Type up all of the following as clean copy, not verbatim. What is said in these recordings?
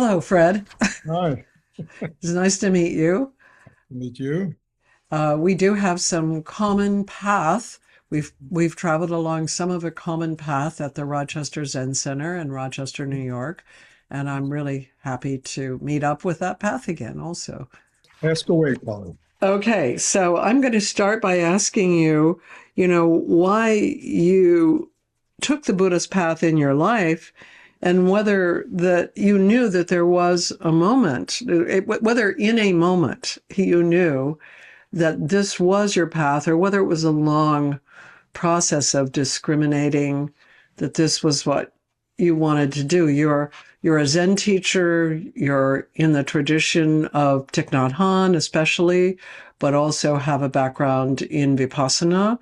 Hello, Fred. Hi, It's nice to meet you. meet you. We do have some common path. We've traveled along some of a common path at the Rochester Zen Center in Rochester, New York, and I'm really happy to meet up with that path again also. Ask away, Colin. Okay, so I'm going to start by asking you, why you took the Buddhist path in your life and whether that you knew that there was a moment, whether in a moment you knew that this was your path or whether it was a long process of discriminating that this was what you wanted to do. You're a Zen teacher, you're in the tradition of Thich Nhat Hanh especially, but also have a background in Vipassana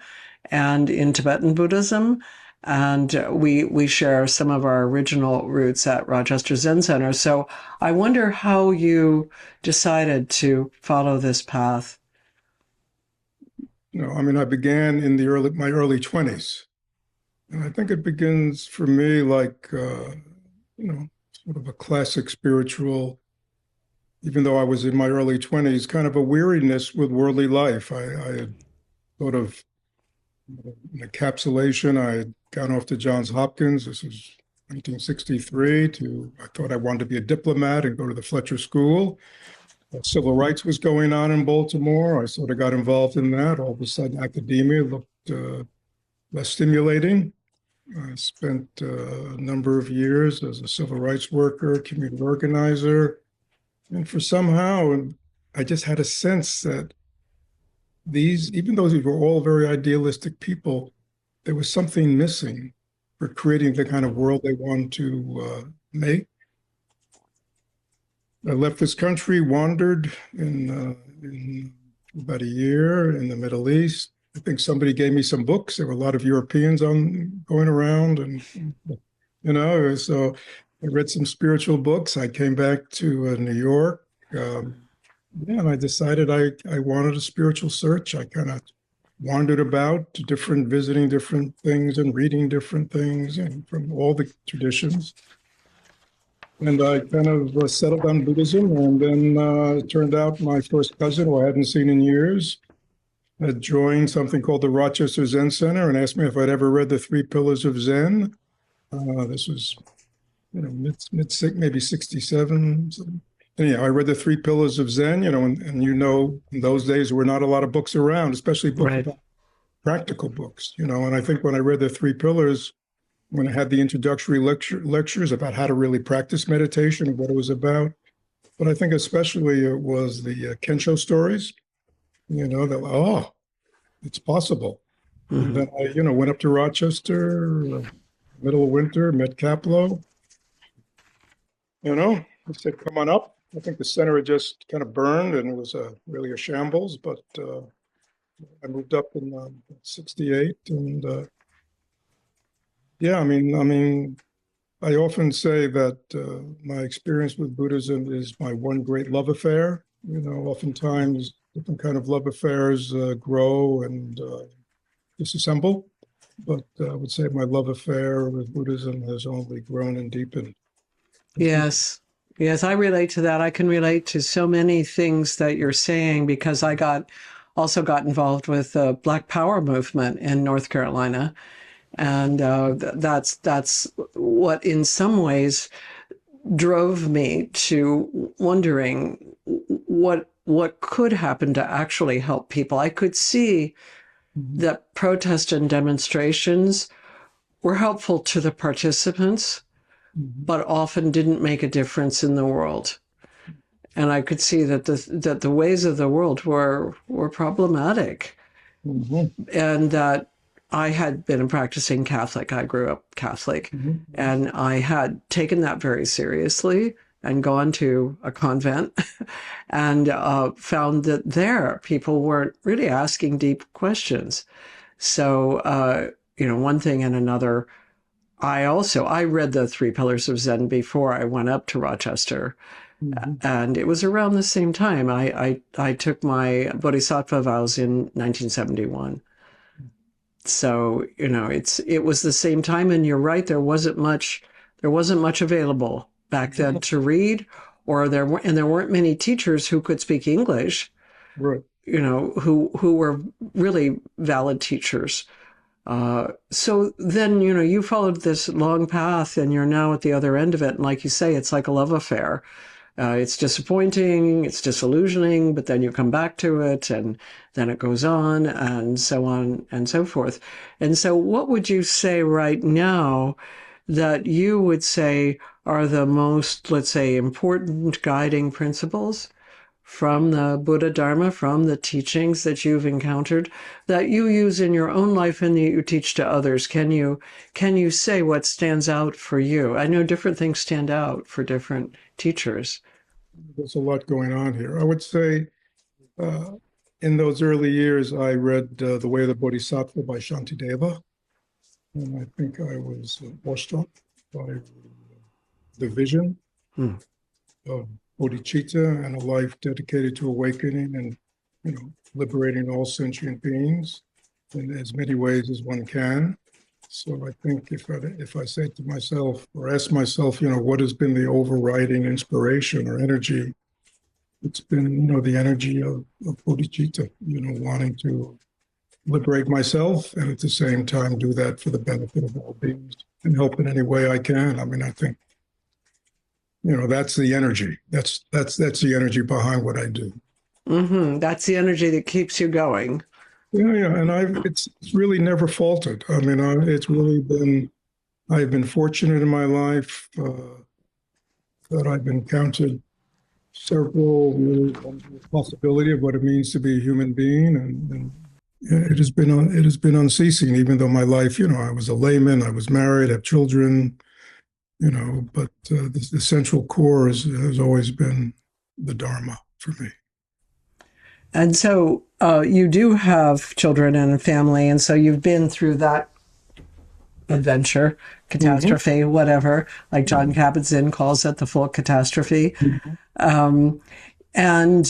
and in Tibetan Buddhism. And we share some of our original roots at Rochester Zen Center. So I wonder how you decided to follow this path. I began in my early 20s. And I think it begins for me like, sort of a classic spiritual, even though I was in my early 20s, kind of a weariness with worldly life. I had sort of, an encapsulation, I had gone off to Johns Hopkins. This was 1963 I thought I wanted to be a diplomat and go to the Fletcher School. Civil rights was going on in Baltimore. I sort of got involved in that. All of a sudden, academia looked less stimulating. I spent a number of years as a civil rights worker, community organizer, and for somehow, I just had a sense that even though these were all very idealistic people, there was something missing for creating the kind of world they wanted to make. I left this country, wandered in about a year in the Middle East. I think somebody gave me some books. There were a lot of Europeans going around, and so I read some spiritual books. I came back to New York, and I decided I wanted a spiritual search. I kind of wandered about to visiting different things and reading different things, and from all the traditions. And I kind of settled on Buddhism. And then it turned out my first cousin, who I hadn't seen in years, had joined something called the Rochester Zen Center and asked me if I'd ever read the Three Pillars of Zen. This was, maybe 67. Anyhow, I read the Three Pillars of Zen, and in those days, there were not a lot of books around, especially books Right. about practical books, and I think when I read the Three Pillars, when I had the introductory lectures about how to really practice meditation and what it was about. But I think especially it was the Kensho stories, that, oh, it's possible. And Mm-hmm. then I, went up to Rochester, middle of winter, met Kaplo, I said, come on up. I think the center had just kind of burned and it was really a shambles, but I moved up in 68 and yeah, I often say that my experience with Buddhism is my one great love affair. Oftentimes different kind of love affairs grow and disassemble, but I would say my love affair with Buddhism has only grown and deepened. Yes. Yes, I relate to that. I can relate to so many things that you're saying because also got involved with the Black Power movement in North Carolina. And that's what in some ways drove me to wondering what could happen to actually help people. I could see Mhm. that protest and demonstrations were helpful to the participants, Mhm. but often didn't make a difference in the world. And I could see that the ways of the world were problematic, Mhm. and that I had been a practicing Catholic. I grew up Catholic, Mhm. and I had taken that very seriously and gone to a convent and found that there people weren't really asking deep questions. So, one thing and another. I read the Three Pillars of Zen before I went up to Rochester, Mhm. and it was around the same time. I took my Bodhisattva vows in 1971. So, it was the same time, and you're right, there wasn't much available back then to read, or there weren't many teachers who could speak English, Right. who were really valid teachers. So then, you followed this long path and you're now at the other end of it. And like you say, it's like a love affair. It's disappointing, it's disillusioning, but then you come back to it and then it goes on and so forth. And so what would you say right now that you would say are the most, let's say, important guiding principles from the Buddha Dharma, from the teachings that you've encountered, that you use in your own life and that you teach to others? Can you say what stands out for you? I know different things stand out for different teachers. There's a lot going on here. I would say uh, in those early years, I read The Way of the Bodhisattva by Shantideva, and I think I was awestruck by the vision Hmm. of bodhicitta and a life dedicated to awakening and, liberating all sentient beings in as many ways as one can. So I think if I say to myself or ask myself, what has been the overriding inspiration or energy, it's been, the energy of bodhicitta, wanting to liberate myself and at the same time do that for the benefit of all beings and help in any way I can. I mean, I think, that's the energy. That's the energy behind what I do. Mm-hmm. That's the energy that keeps you going. Yeah, and it's really never faltered. I mean, I've been fortunate in my life that I've encountered several really possibility of what it means to be a human being, and it has been unceasing. Even though my life, I was a layman, I was married, have children, but the central core has always been the Dharma for me. And so you do have children and a family, and so you've been through that adventure, catastrophe, whatever, like John Kabat-Zinn calls it, the full catastrophe. Um, and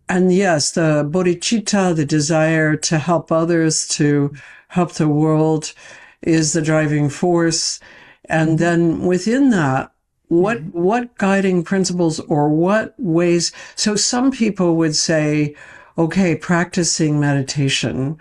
yes, the bodhicitta, the desire to help others, to help the world, is the driving force. And then within that, what guiding principles or what ways? So some people would say, okay, practicing meditation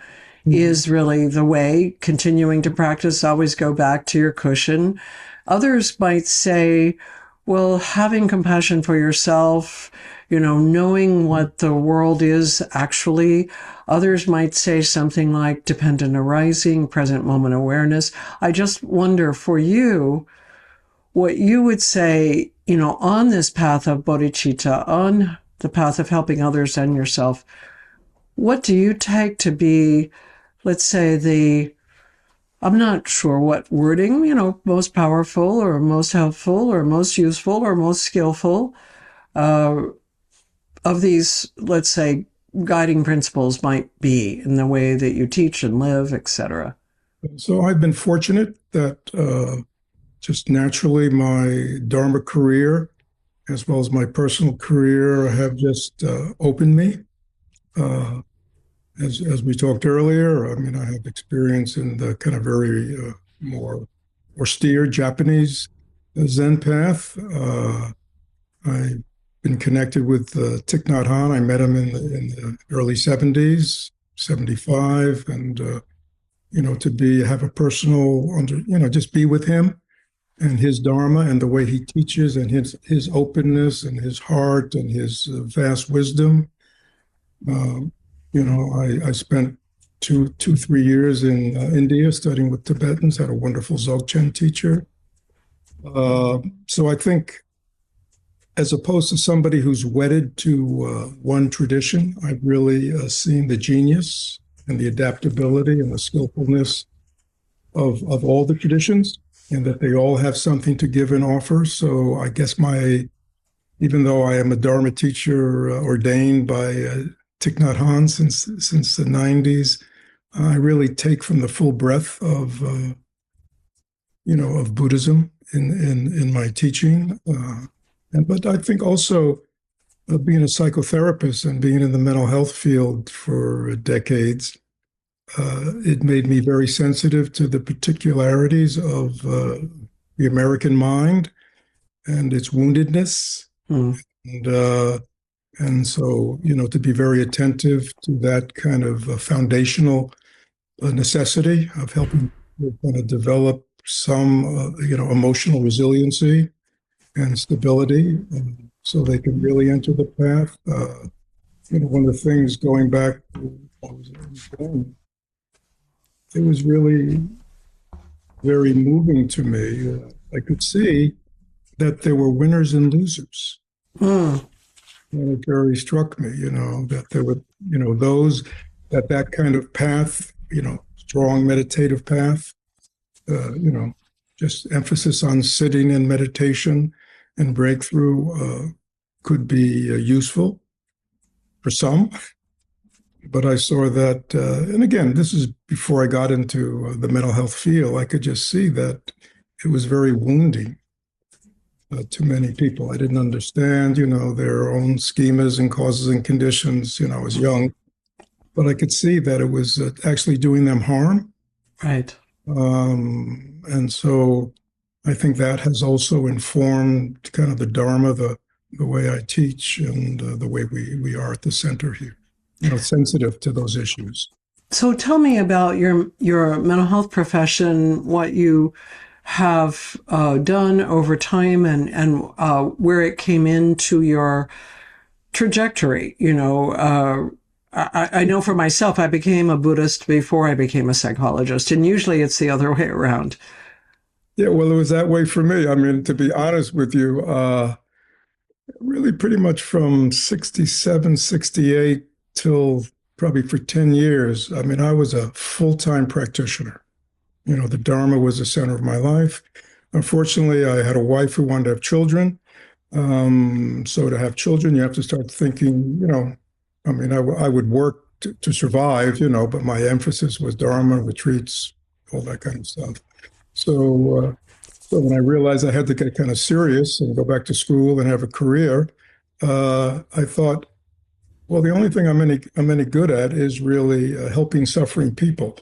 is really the way, continuing to practice, always go back to your cushion. Others might say, well, having compassion for yourself, knowing what the world is actually. Others might say something like dependent arising, present moment awareness. I just wonder for you, what you would say, on this path of bodhicitta, on the path of helping others and yourself, what do you take to be, let's say, I'm not sure what wording, most powerful or most helpful or most useful or most skillful of these, let's say, guiding principles might be in the way that you teach and live, etc. So I've been fortunate that just naturally my Dharma career, as well as my personal career, have just opened me. As we talked earlier, I mean, I have experience in the kind of very more austere Japanese Zen path. I've been connected with Thich Nhat Hanh. I met him in the early 70s, 75, and to have a personal just be with him and his Dharma and the way he teaches and his openness and his heart and his vast wisdom. I spent 3 years in India studying with Tibetans, had a wonderful Dzogchen teacher. So I think as opposed to somebody who's wedded to one tradition, I've really seen the genius and the adaptability and the skillfulness of all the traditions, and that they all have something to give and offer. So I guess even though I am a Dharma teacher ordained by Thich Nhat Hanh since the 90s, I really take from the full breadth of Buddhism in my teaching. But I think also being a psychotherapist and being in the mental health field for decades, it made me very sensitive to the particularities of the American mind and its woundedness. Mm. And, uh, and so, to be very attentive to that kind of foundational necessity of helping people kind of develop some, emotional resiliency and stability, so they can really enter the path. One of the things going back to when I was young, it was really very moving to me. I could see that there were winners and losers. Mm. And it very struck me, that there were, those that kind of path, strong meditative path, just emphasis on sitting and meditation and breakthrough could be useful for some. But I saw that, and again, this is before I got into the mental health field. I could just see that it was very wounding to many people. I didn't understand, their own schemas and causes and conditions. I was young, but I could see that it was actually doing them harm. Right. And so I think that has also informed kind of the Dharma, the way I teach, and the way we are at the center here, sensitive to those issues. So tell me about your mental health profession, what you have done over time, and where it came into your trajectory. I know for myself, I became a Buddhist before I became a psychologist, and usually it's the other way around. Yeah, well, it was that way for me. I mean, to be honest with you, really pretty much from 67, 68 till probably for 10 years. I mean, I was a full-time practitioner. The Dharma was the center of my life. Unfortunately, I had a wife who wanted to have children. So to have children, you have to start thinking, I mean, I would work to survive, but my emphasis was Dharma, retreats, all that kind of stuff. So when I realized I had to get kind of serious and go back to school and have a career, I thought, well, the only thing I'm any good at is really helping suffering people.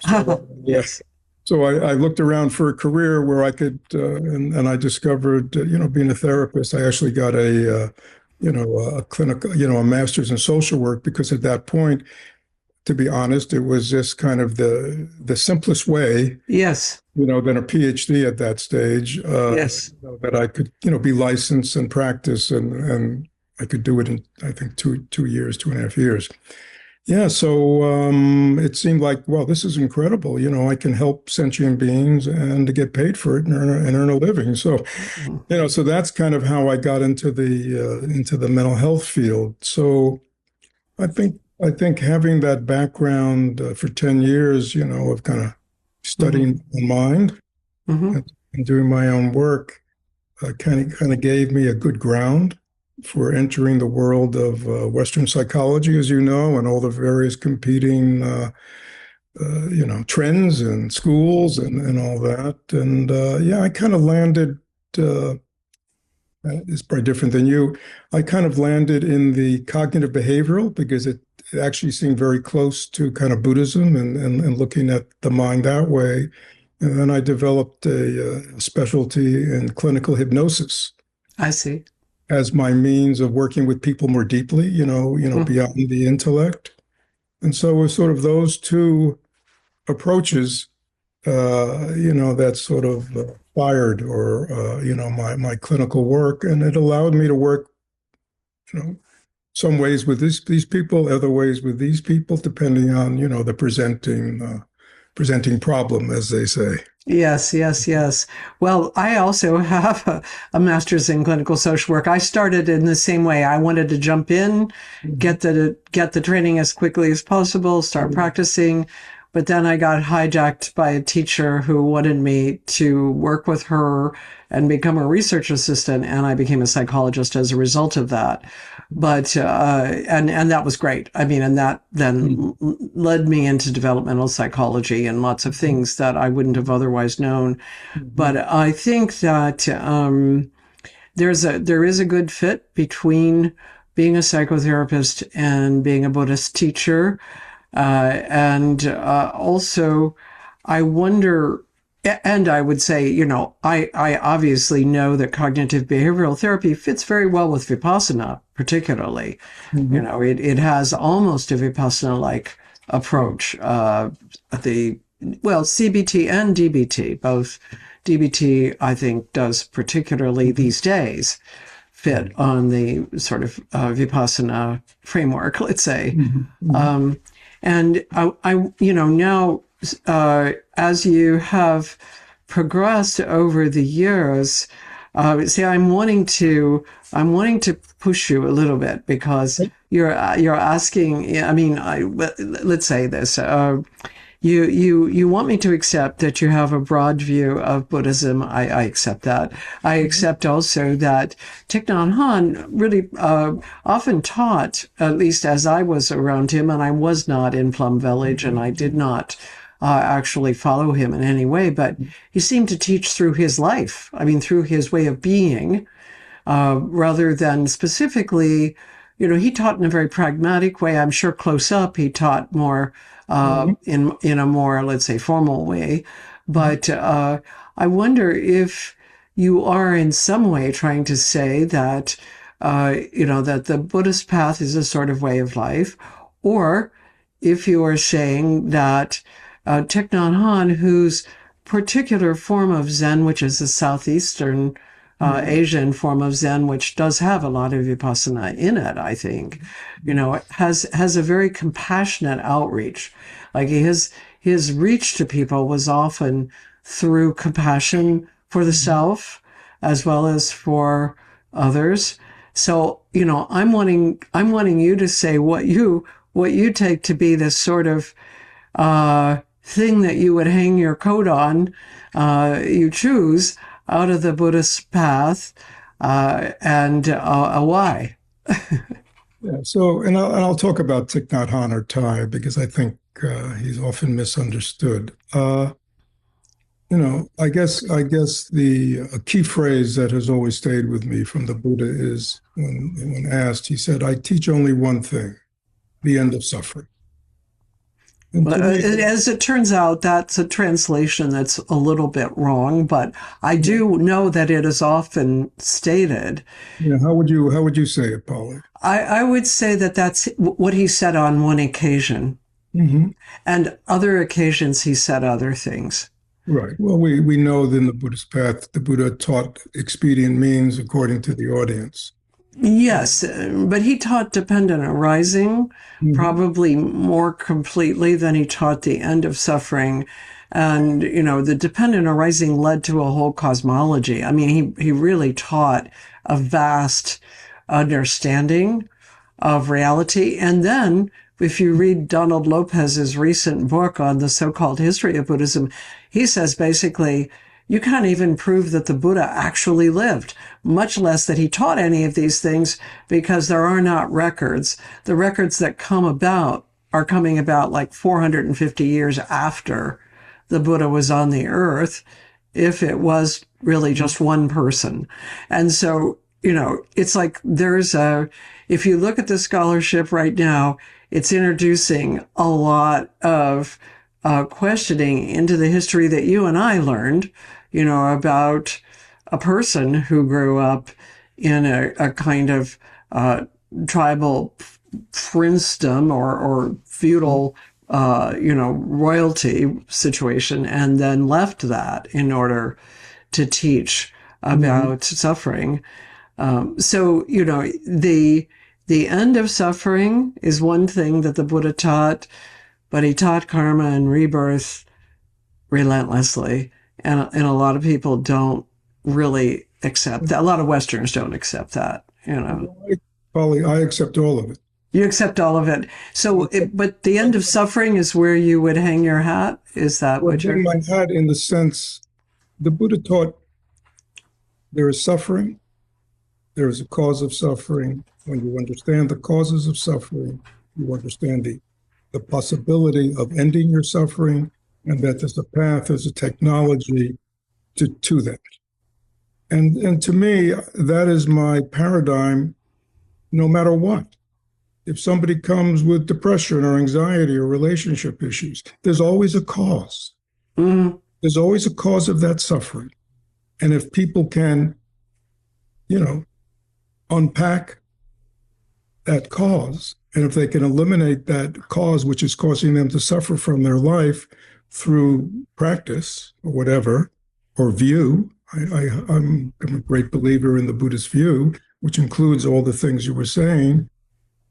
So, Yes. So I looked around for a career where I could, and I discovered, being a therapist, I actually got a clinical, a master's in social work, because at that point, to be honest, it was just kind of the simplest way. Yes. Than a PhD at that stage. Yes. That I could, be licensed and practice, and I could do it in, I think, 2 years, 2.5 years. Yeah, so it seemed like, well, this is incredible. I can help sentient beings and to get paid for it and earn a living. So, so that's kind of how I got into the mental health field. So, I think having that background for 10 years, of kind of studying the mind and doing my own work, kind of gave me a good ground for entering the world of Western psychology, as you know, and all the various competing, trends and schools and all that. And I kind of landed, it's probably different than you. I kind of landed in the cognitive behavioral because it actually seemed very close to kind of Buddhism and looking at the mind that way. And then I developed a specialty in clinical hypnosis. I see. As my means of working with people more deeply, beyond the intellect. And so it was sort of those two approaches, that sort of fired or, my clinical work. And it allowed me to work, some ways with these people, other ways with these people, depending on, the presenting problem, as they say. Yes, yes, yes. Well, I also have a master's in clinical social work. I started in the same way. I wanted to jump in, get the training as quickly as possible, start practicing. But then I got hijacked by a teacher who wanted me to work with her and become a research assistant. And I became a psychologist as a result of that. But, and that was great. I mean, and that then led me into developmental psychology and lots of things that I wouldn't have otherwise known. But I think that, there is a good fit between being a psychotherapist and being a Buddhist teacher. Also, I wonder, And I would say, I obviously know that cognitive behavioral therapy fits very well with Vipassana, particularly. Mhm. It has almost a Vipassana-like approach. CBT and DBT, both DBT, I think, does particularly Mhm. these days fit on the sort of Vipassana framework, let's say. Mhm. Mhm. Um, and now as you have progressed over the years, see, I'm wanting to push you a little bit because you're asking. I mean, let's say this. You want me to accept that you have a broad view of Buddhism. I accept that. I Mhm. accept also that Thich Nhat Hanh really often taught, at least as I was around him, and I was not in Plum Village, and I did not actually follow him in any way, but he seemed to teach through his life. I mean, through his way of being, rather than specifically, he taught in a very pragmatic way. I'm sure close up he taught more Mhm. in a more, let's say, formal way. But I wonder if you are in some way trying to say that, that the Buddhist path is a sort of way of life, or if you are saying that Thich Nhat Hanh, whose particular form of Zen, which is a southeastern Mhm. Asian form of Zen, which does have a lot of vipassana in it, I think, has a very compassionate outreach. Like his reach to people was often through compassion for the Mhm. self as well as for others. So, I'm wanting you to say what you take to be this sort of thing that you would hang your coat on, you choose out of the Buddhist path, and why. Yeah. So, and I'll talk about Thich Nhat Hanh or Thai because I think he's often misunderstood. I guess the a key phrase that has always stayed with me from the Buddha is when asked, he said, "I teach only one thing, the end of suffering." And to me, As it turns out, that's a translation that's a little bit wrong, but I yeah, do know that it is often stated. yeah, how would you say it, Polly? I would say that that's what he said on one occasion, Hmm. and other occasions he said other things. Right. Well, we know that in the Buddhist path, the Buddha taught expedient means according to the audience. Yes, but he taught dependent arising Mhm. probably more completely than he taught the end of suffering. And, the dependent arising led to a whole cosmology. I mean, he really taught a vast understanding of reality. And then, if you read Donald Lopez's recent book on the so-called history of Buddhism, he says basically, you can't even prove that the Buddha actually lived, much less that he taught any of these things, because there are not records. The records that come about are coming about like 450 years after the Buddha was on the earth, if it was really just one person. And so, it's like if you look at the scholarship right now, it's introducing a lot of questioning into the history that you and I learned, about a person who grew up in a kind of tribal princedom or feudal, royalty situation, and then left that in order to teach Mhm. about suffering. So, the end of suffering is one thing that the Buddha taught, but he taught karma and rebirth relentlessly. And a lot of people don't really accept that. A lot of Westerners don't accept that. Polly, I accept all of it. You accept all of it. So, but the end of suffering is where you would hang your hat? Is that Well, what hang you're? my hat in the sense the Buddha taught there is suffering, there is a cause of suffering. When you understand the causes of suffering, you understand the possibility of ending your suffering, and that there's a path, there's a technology to that. And to me, that is my paradigm no matter what. If somebody comes with depression or anxiety or relationship issues, there's always a cause. Mm, There's always a cause of that suffering. And if people can, you know, unpack that cause, and if they can eliminate that cause, which is causing them to suffer from their life through practice or whatever, or view, I'm a great believer in the Buddhist view, which includes all the things you were saying,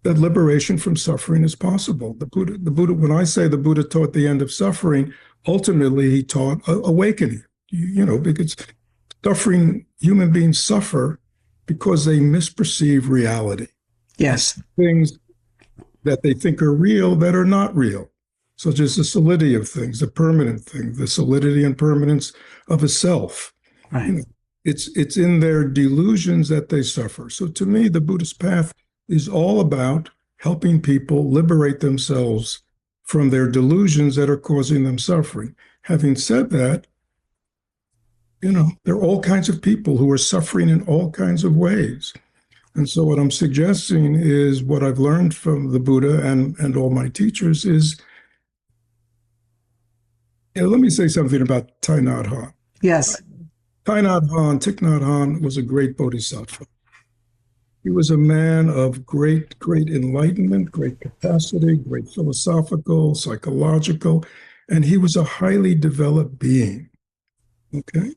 that liberation from suffering is possible. The Buddha, when I say the Buddha taught the end of suffering, ultimately he taught awakening, because suffering, human beings suffer because they misperceive reality. Yes. Things that they think are real that are not real, such as the solidity of things, the permanent thing, the solidity and permanence of a self. Right. It's in their delusions that they suffer. So to me, the Buddhist path is all about helping people liberate themselves from their delusions that are causing them suffering. Having said that, there are all kinds of people who are suffering in all kinds of ways. And so what I'm suggesting is what I've learned from the Buddha and all my teachers is, let me say something about Thich Nhat Hanh. Yes. Thich Nhat Hanh was a great bodhisattva. He was a man of great enlightenment, great capacity, great philosophical, psychological, and he was a highly developed being. Okay?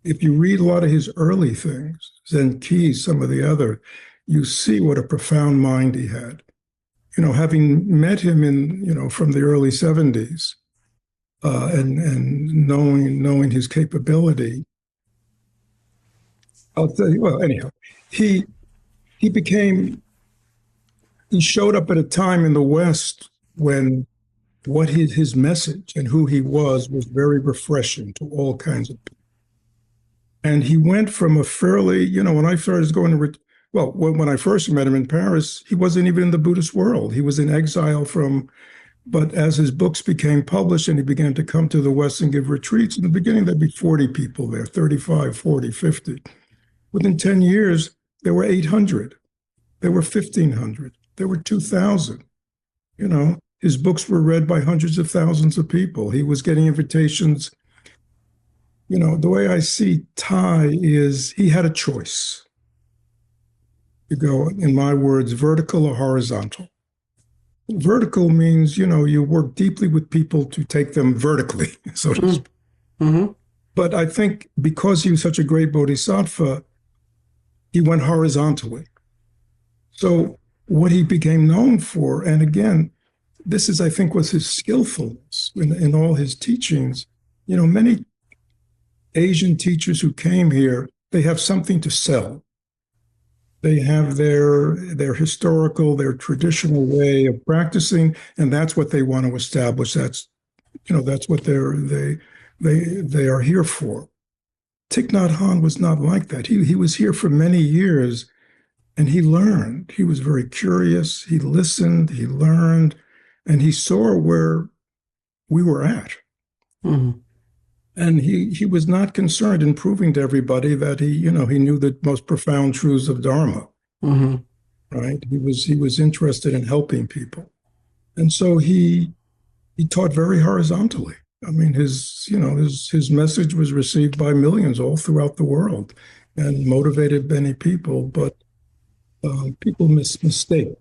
If you read a lot of his early things, Zen Keys, some of the other, you see what a profound mind he had. Having met him from the early 70s, and knowing his capability, I'll tell you, well, anyhow, he showed up at a time in the West when what his message and who he was very refreshing to all kinds of people. And he went from a fairly, when I started going to, when I first met him in Paris, he wasn't even in the Buddhist world. He was in exile but as his books became published and he began to come to the West and give retreats, in the beginning, there'd be 40 people there, 35, 40, 50. Within 10 years, there were 800. There were 1,500. There were 2,000. His books were read by hundreds of thousands of people. He was getting invitations. The way I see Thai is he had a choice. You go, in my words, vertical or horizontal. Vertical means, you work deeply with people to take them vertically, so to speak. Mm-hmm. But I think because he was such a great bodhisattva, he went horizontally. So what he became known for, and again, this is, I think, was his skillfulness in all his teachings. Many Asian teachers who came here, they have something to sell. They have their historical, their traditional way of practicing, and that's what they want to establish. That's what they are here for. Thich Nhat Hanh was not like that. He was here for many years, and he learned. He was very curious. He listened. He learned, and he saw where we were at. Mm-hmm. And he was not concerned in proving to everybody that he knew the most profound truths of Dharma. Mm-hmm. Right? He was interested in helping people. And so he taught very horizontally. I mean, his message was received by millions all throughout the world and motivated many people, but people mistake.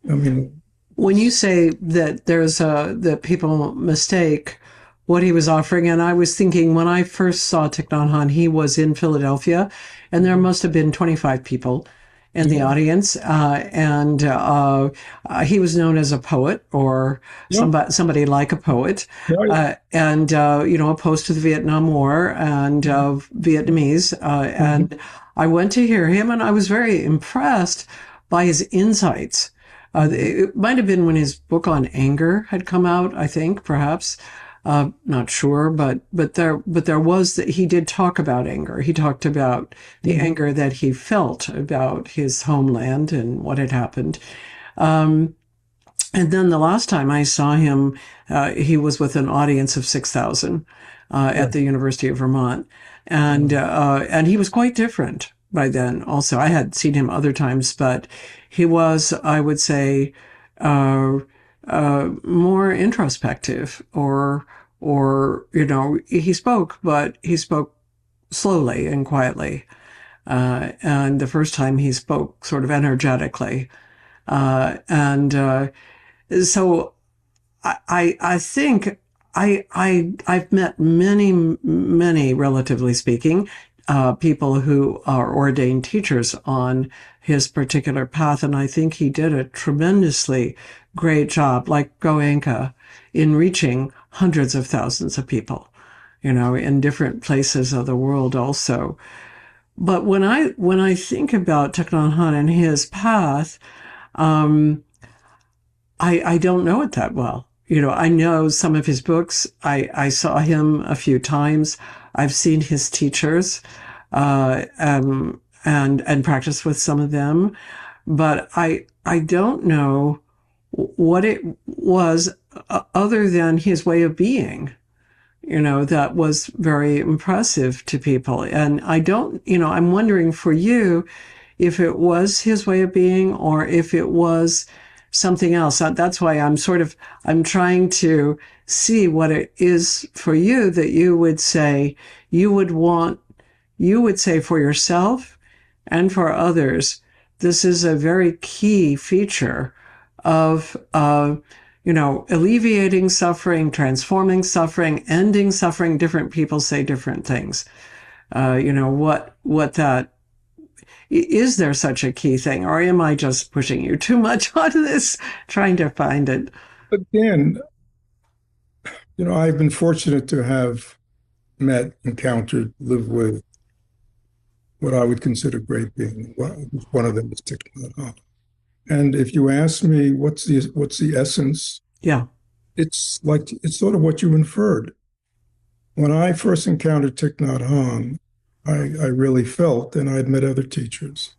I mean, when you say that that people mistake what he was offering, and I was thinking when I first saw Thich Nhat Hanh, he was in Philadelphia, and there must have been 25 people in the audience, and he was known as a poet or somebody like a poet, and opposed to the Vietnam War and Vietnamese, and I went to hear him, and I was very impressed by his insights. It might have been when his book on anger had come out, I think, perhaps. Not sure, but there was that he did talk about anger. He talked about the anger that he felt about his homeland and what had happened. And then the last time I saw him, he was with an audience of 6,000 at the University of Vermont, and he was quite different by then. Also, I had seen him other times, but he was, I would say, more introspective or or, he spoke, but he spoke slowly and quietly. And the first time he spoke sort of energetically. And so I think I've met many, relatively speaking, people who are ordained teachers on his particular path, and I think he did a tremendously great job, like Goenka, in reaching hundreds of thousands of people, in different places of the world also. But when I think about Thich Nhat Hanh and his path, I don't know it that well. I know some of his books. I saw him a few times. I've seen his teachers, and practiced with some of them, but I don't know what it was other than his way of being. That was very impressive to people. And I don't, I'm wondering for you if it was his way of being or if it was something else. That's why I'm trying to see what it is for you that you would say for yourself and for others. This is a very key feature of, alleviating suffering, transforming suffering, ending suffering. Different people say different things. What that, is there such a key thing, or am I just pushing you too much on this, trying to find it? Again, I've been fortunate to have met, encountered, lived with what I would consider great beings. One of them is Thich Nhat Hanh. And if you ask me what's the essence, yeah, it's sort of what you inferred. When I first encountered Thich Nhat Hanh, I really felt, and I had met other teachers,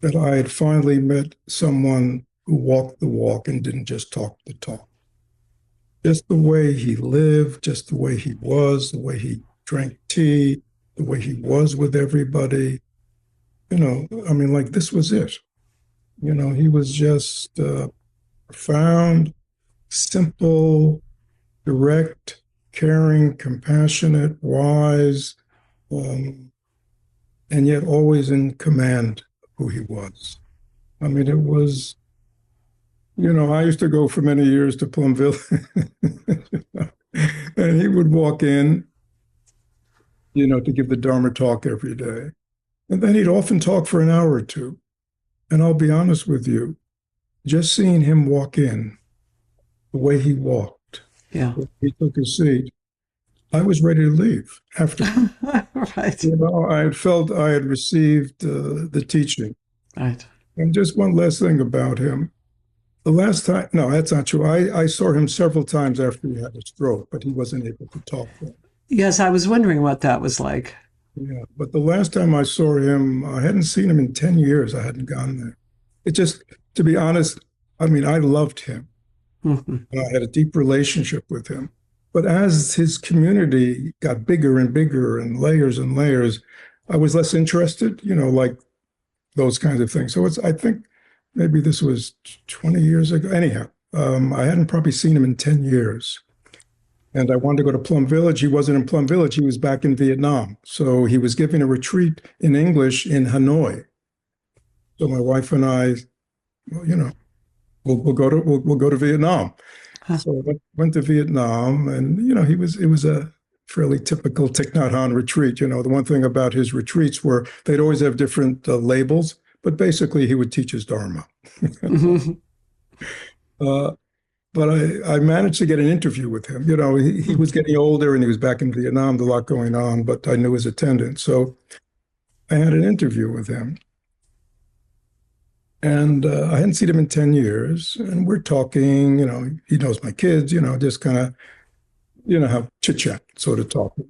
that I had finally met someone who walked the walk and didn't just talk the talk. Just the way he lived, just the way he was, the way he drank tea, the way he was with everybody. This was it. He was just profound, simple, direct, caring, compassionate, wise, and yet always in command of who he was. It was, I used to go for many years to Plumville, and he would walk in, to give the Dharma talk every day. And then he'd often talk for an hour or two. And I'll be honest with you, just seeing him walk in, the way he walked, yeah, he took his seat, I was ready to leave after. Right. I had felt I had received the teaching. Right. And just one last thing about him. The last time, no, that's not true. I saw him several times after he had a stroke, but he wasn't able to talk then. Yes, I was wondering what that was like. Yeah, but the last time I saw him, I hadn't seen him in 10 years. I hadn't gone there. It just, to be honest, I loved him. Mm-hmm. And I had a deep relationship with him. But as his community got bigger and bigger and layers, I was less interested, like those kinds of things. So I think maybe this was 20 years ago. Anyhow, I hadn't probably seen him in 10 years. And I wanted to go to Plum Village. He wasn't in Plum Village. He was back in Vietnam. So he was giving a retreat in English in Hanoi. So my wife and I, we'll go to Vietnam. So I went to Vietnam, and it was a fairly typical Thich Nhat Hanh retreat. The one thing about his retreats were they'd always have different labels, but basically he would teach his Dharma. Mm-hmm. But I managed to get an interview with him. He was getting older and he was back in Vietnam, a lot going on, but I knew his attendance. So I had an interview with him. And I hadn't seen him in 10 years. And we're talking, he knows my kids, just kind of, have chit-chat, sort of talking.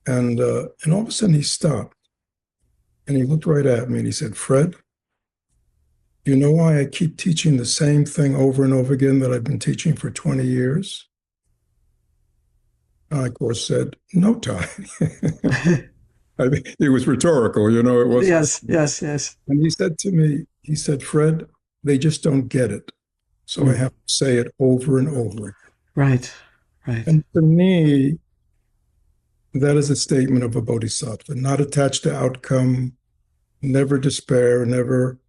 And all of a sudden he stopped. And he looked right at me and he said, "Fred, you know why I keep teaching the same thing over and over again that I've been teaching for 20 years? I, of course, said, "No, Ty." I mean, it was rhetorical, it was. Yes. And he said to me, "Fred, they just don't get it. So I have to say it over and over." Right. Right. And for me, that is a statement of a bodhisattva, not attached to outcome, never despair, never,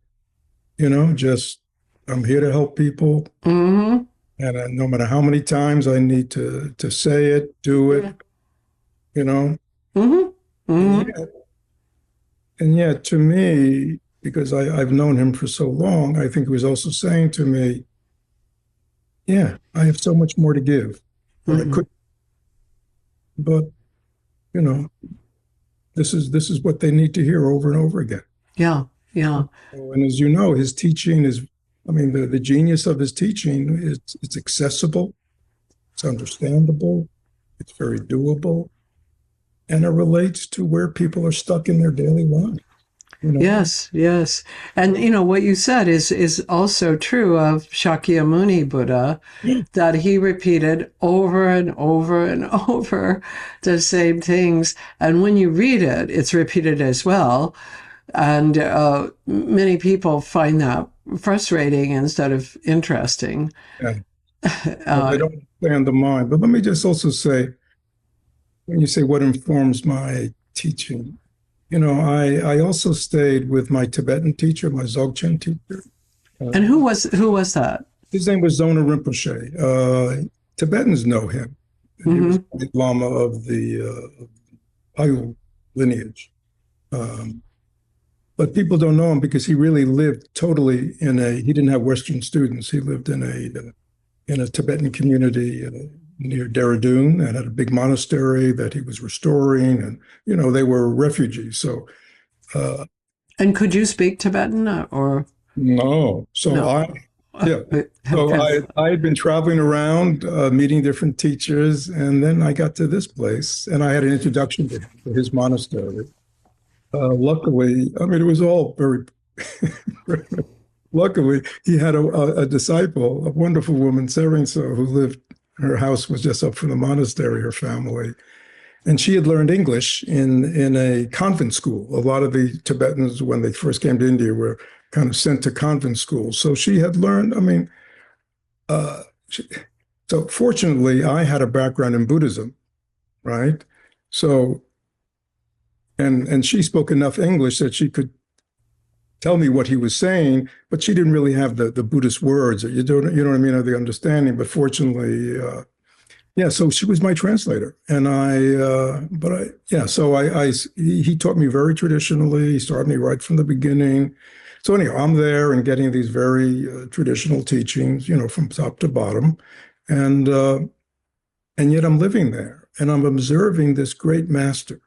just I'm here to help people. Mm-hmm. And no matter how many times I need to say it, do it, you know. Mm-hmm. And Mm-hmm. yet, and yet to me, because I've known him for so long, I think he was also saying to me, yeah, I have so much more to give, or I Mm-hmm. could, but you know, this is what they need to hear over and over again. Yeah. Yeah. And as you know, his teaching is, I mean, the genius of his teaching is it's accessible, it's understandable, it's very doable, and it relates to where people are stuck in their daily life. You know, Yes, yes. And what you said is also true of Shakyamuni Buddha, that he repeated over and over and over the same things. And when you read it, it's repeated as well. And many people find that frustrating instead of interesting. yeah. Well, they Uh, don't understand the mind. But let me just also say, when you say what informs my teaching, I also stayed with my Tibetan teacher, my Dzogchen teacher. and Uh, who was that? his name was Zona Rinpoche. Tibetans know him. He was Mm-hmm. the Lama of the Paiyu lineage. Um, but people don't know him because he really lived totally he didn't have Western students. He lived in a Tibetan community near Dehradun and had a big monastery that he was restoring. And, they were refugees. So, uh, And could you speak Tibetan or no. So no? yeah. So Okay. I had been traveling around, meeting different teachers. And then I got to this place and I had an introduction to his monastery. Luckily, I mean, it was all very, luckily, he had a disciple, a wonderful woman, Serenso, who lived, her house was just up from the monastery, her family. And she had learned English in a convent school. A lot of the Tibetans, when they first came to India, were kind of sent to convent schools. So she had learned, I mean, uh, she, so fortunately, I had a background in Buddhism, right? So, and she spoke enough English that she could tell me what he was saying, but she didn't really have the Buddhist words, or you know what I mean, or the understanding. But fortunately, yeah, so she was my translator, and yeah, so he taught me very traditionally. He started me right from the beginning. So anyhow, I'm there and getting these very traditional teachings, from top to bottom, and uh, and yet I'm living there, and I'm observing this great master,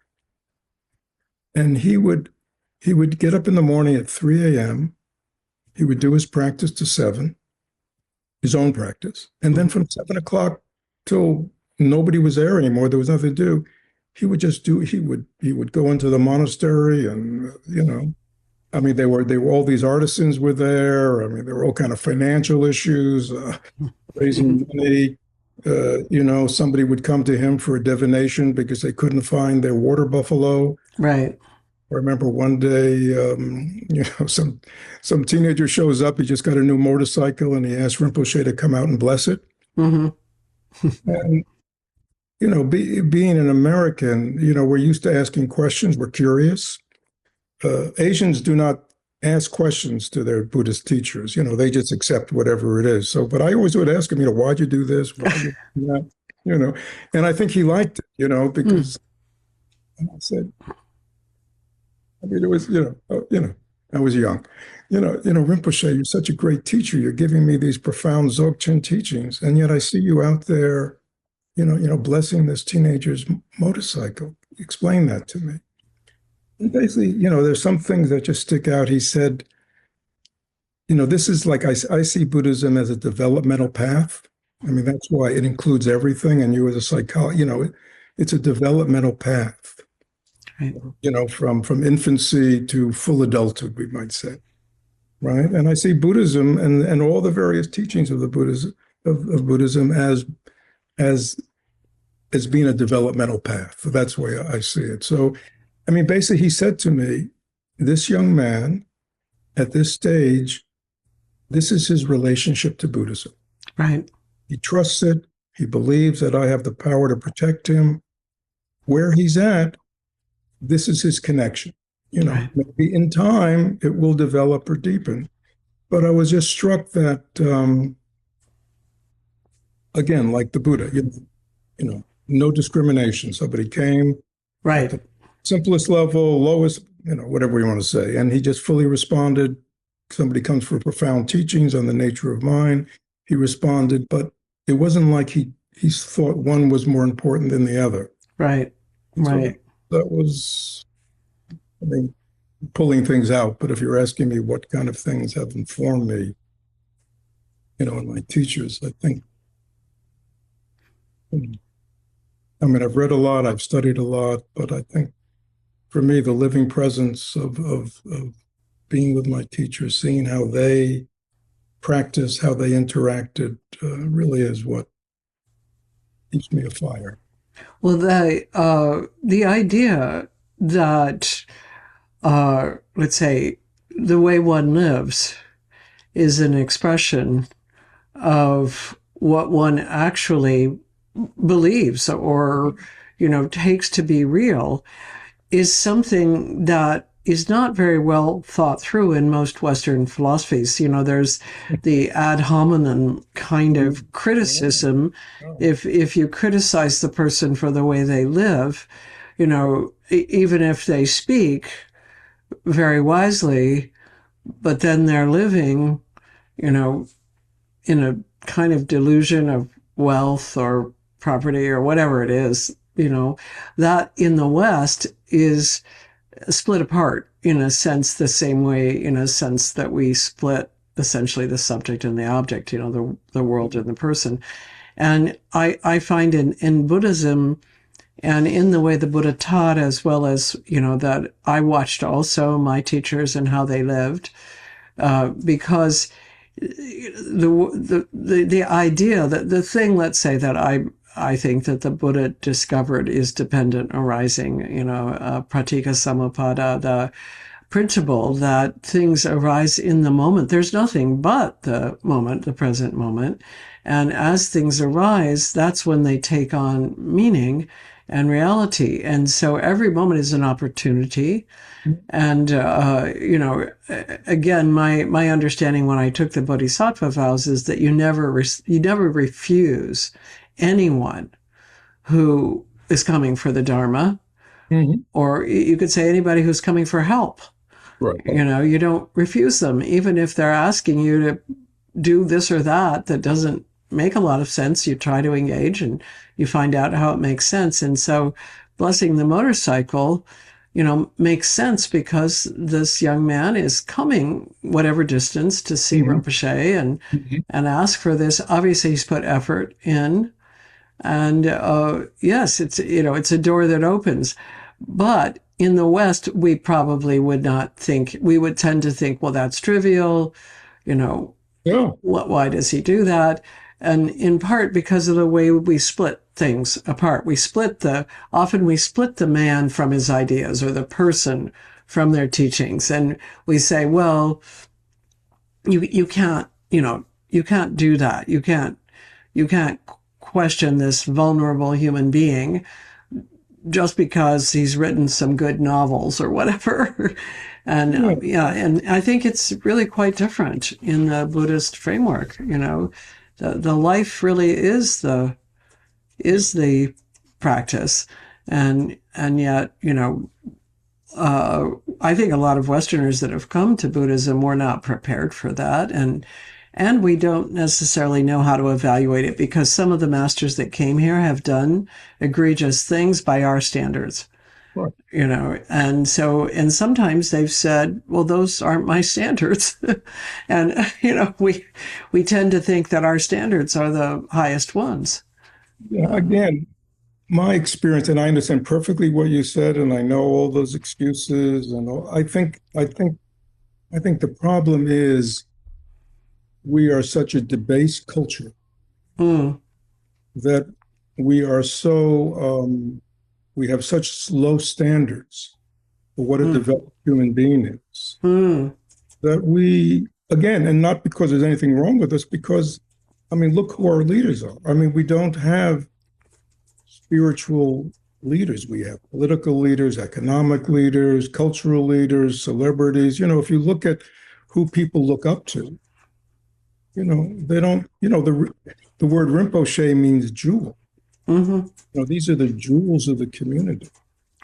and he would get up in the morning at 3 a.m. He would do his practice to 7, his own practice. And then from 7 o'clock till nobody was there anymore, there was nothing to do. He would go into the monastery and, I mean, they were all these artisans were there. I mean, there were all kind of financial issues, raising money. Somebody would come to him for a divination because they couldn't find their water buffalo. Right. I remember one day, some teenager shows up. He just got a new motorcycle, and he asked Rinpoche to come out and bless it. Mm-hmm. And being an American, we're used to asking questions. We're curious. Asians do not ask questions to their Buddhist teachers. They just accept whatever it is. So, but I always would ask him, why'd you do this? Why'd you do that? And I think he liked it, because I said, I mean, it was, I was young. Rinpoche, you're such a great teacher. You're giving me these profound Dzogchen teachings, and yet I see you out there, blessing this teenager's motorcycle. Explain that to me. And basically, there's some things that just stick out. He said, this is like I see Buddhism as a developmental path. I mean, that's why it includes everything. And you as a psychologist, it's a developmental path. Right. From infancy to full adulthood, we might say, right? And I see Buddhism and all the various teachings of the Buddhism as being a developmental path. That's the way I see it. So, I mean, basically, he said to me, this young man at this stage, this is his relationship to Buddhism. Right. He trusts it. He believes that I have the power to protect him. Where he's at, this is his connection. Right. Maybe in time it will develop or deepen. But I was just struck that, again, like the Buddha, no discrimination. Somebody came at Right. the simplest level, lowest, whatever you want to say, and he just fully responded. Somebody comes for profound teachings on the nature of mind. He responded, but it wasn't like he thought one was more important than the other. Right. So Right. that was, I mean, pulling things out. But if you're asking me what kind of things have informed me, and my teachers, I think, I mean, I've read a lot, I've studied a lot, but I think for me, the living presence of being with my teachers, seeing how they practice, how they interacted, really is what keeps me afire. Well, the idea that let's say the way one lives is an expression of what one actually believes or takes to be real is something that is not very well thought through in most Western philosophies. There's the ad hominem kind of criticism. If you criticize the person for the way they live, even if they speak very wisely, but then they're living, in a kind of delusion of wealth or property or whatever it is, that in the West is split apart in a sense, the same way, in a sense that we split essentially the subject and the object, the world and the person. And I find in Buddhism and in the way the Buddha taught, as well as, that I watched also my teachers and how they lived, because the idea that the thing, let's say, that I think that the Buddha discovered is dependent arising, pratika samuppada, the principle that things arise in the moment. There's nothing but the moment, the present moment. And as things arise, that's when they take on meaning and reality. And so every moment is an opportunity. And, again, my understanding when I took the Bodhisattva vows is that you never refuse anyone who is coming for the Dharma, or you could say anybody who's coming for help. Right. You don't refuse them, even if they're asking you to do this or that doesn't make a lot of sense. You try to engage and you find out how it makes sense. And so blessing the motorcycle, makes sense because this young man is coming whatever distance to see Rinpoche and ask for this. Obviously, he's put effort in. And yes, it's a door that opens. But in the West, we probably would not think, we would tend to think, well, that's trivial. Why does he do that? And in part because of the way we split things apart. Often we split the man from his ideas or the person from their teachings. And we say, well, you can't do that. You can't question this vulnerable human being just because he's written some good novels or whatever. And and I think it's really quite different in the Buddhist framework. The life really is the practice, and yet I think a lot of Westerners that have come to Buddhism were not prepared for that, and we don't necessarily know how to evaluate it because some of the masters that came here have done egregious things by our standards. Right. And sometimes they've said, well, those aren't my standards. And, we tend to think that our standards are the highest ones. Yeah, again, my experience, and I understand perfectly what you said, and I know all those excuses, and I think the problem is we are such a debased culture that we are so we have such low standards for what a developed human being is that we, again, and not because there's anything wrong with us, because I mean, look who our leaders are. I mean, we don't have spiritual leaders. We have political leaders, economic leaders, cultural leaders, celebrities. If you look at who people look up to, they don't, the word Rinpoche means jewel. Mm-hmm. These are the jewels of the community.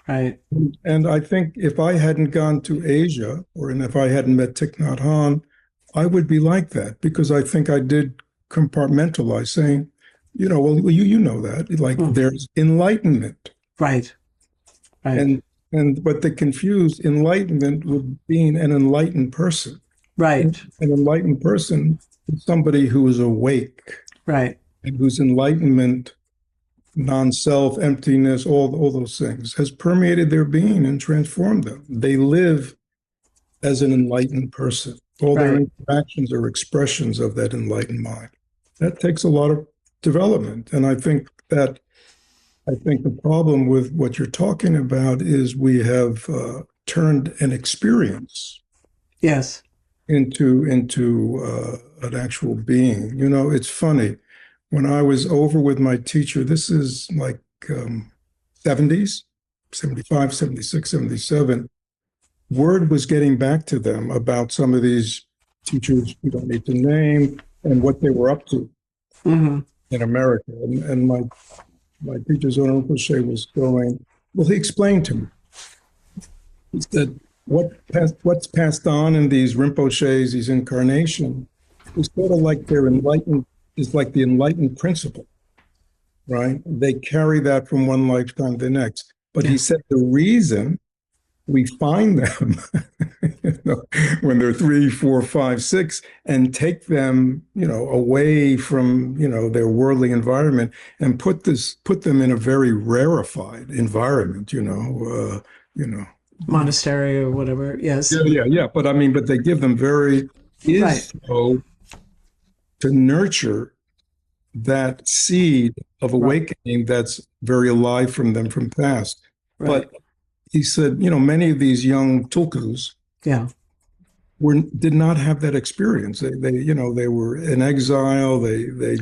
Right. And I think if I hadn't gone to Asia, and if I hadn't met Thich Nhat Hanh, I would be like that, because I think I did compartmentalize, saying, well, you know that, like, there's enlightenment. Right. Right. But they confuse enlightenment with being an enlightened person. Right. An enlightened person is somebody who is awake. Right. And whose enlightenment, non-self, emptiness, all those things has permeated their being and transformed them. They live as an enlightened person. All their interactions are expressions of that enlightened mind. That takes a lot of development. And I think the problem with what you're talking about is we have turned an experience, yes, into an actual being. It's funny. When I was over with my teacher, this is like 70s, 75, 76, 77, word was getting back to them about some of these teachers we don't need to name and what they were up to in America. And my teacher, Zono Rinpoche, was going, well, he explained to me. He said, what's passed on in these Rinpoches, these incarnations, is sort of like they're enlightened, is like the enlightened principle, right? They carry that from one lifetime to the next. But he said the reason we find them when they're 3, 4, 5, 6, and take them, away from, their worldly environment and put them in a very rarefied environment, monastery or whatever. Yes. Yeah. But they give them so to nurture that seed of awakening that's very alive from them from past. But he said, many of these young tulkus did not have that experience. They were in exile. They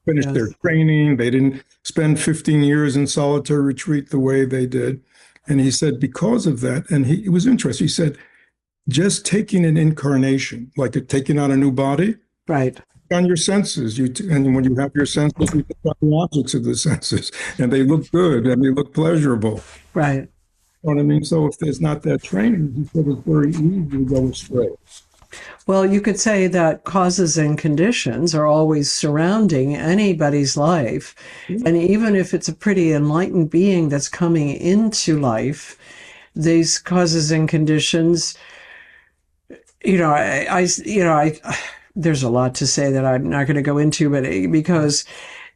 finished their training. They didn't spend 15 years in solitary retreat the way they did. And he said, because of that, and it was interesting. He said, just taking an incarnation, like taking on a new body, right, on your senses. And when you have your senses, you take on the objects of the senses, and they look good and they look pleasurable. Right. You know what I mean? So if there's not that training, he said it's very easy to go astray. Well, you could say that causes and conditions are always surrounding anybody's life. And even if it's a pretty enlightened being that's coming into life, these causes and conditions, there's a lot to say that I'm not going to go into, but because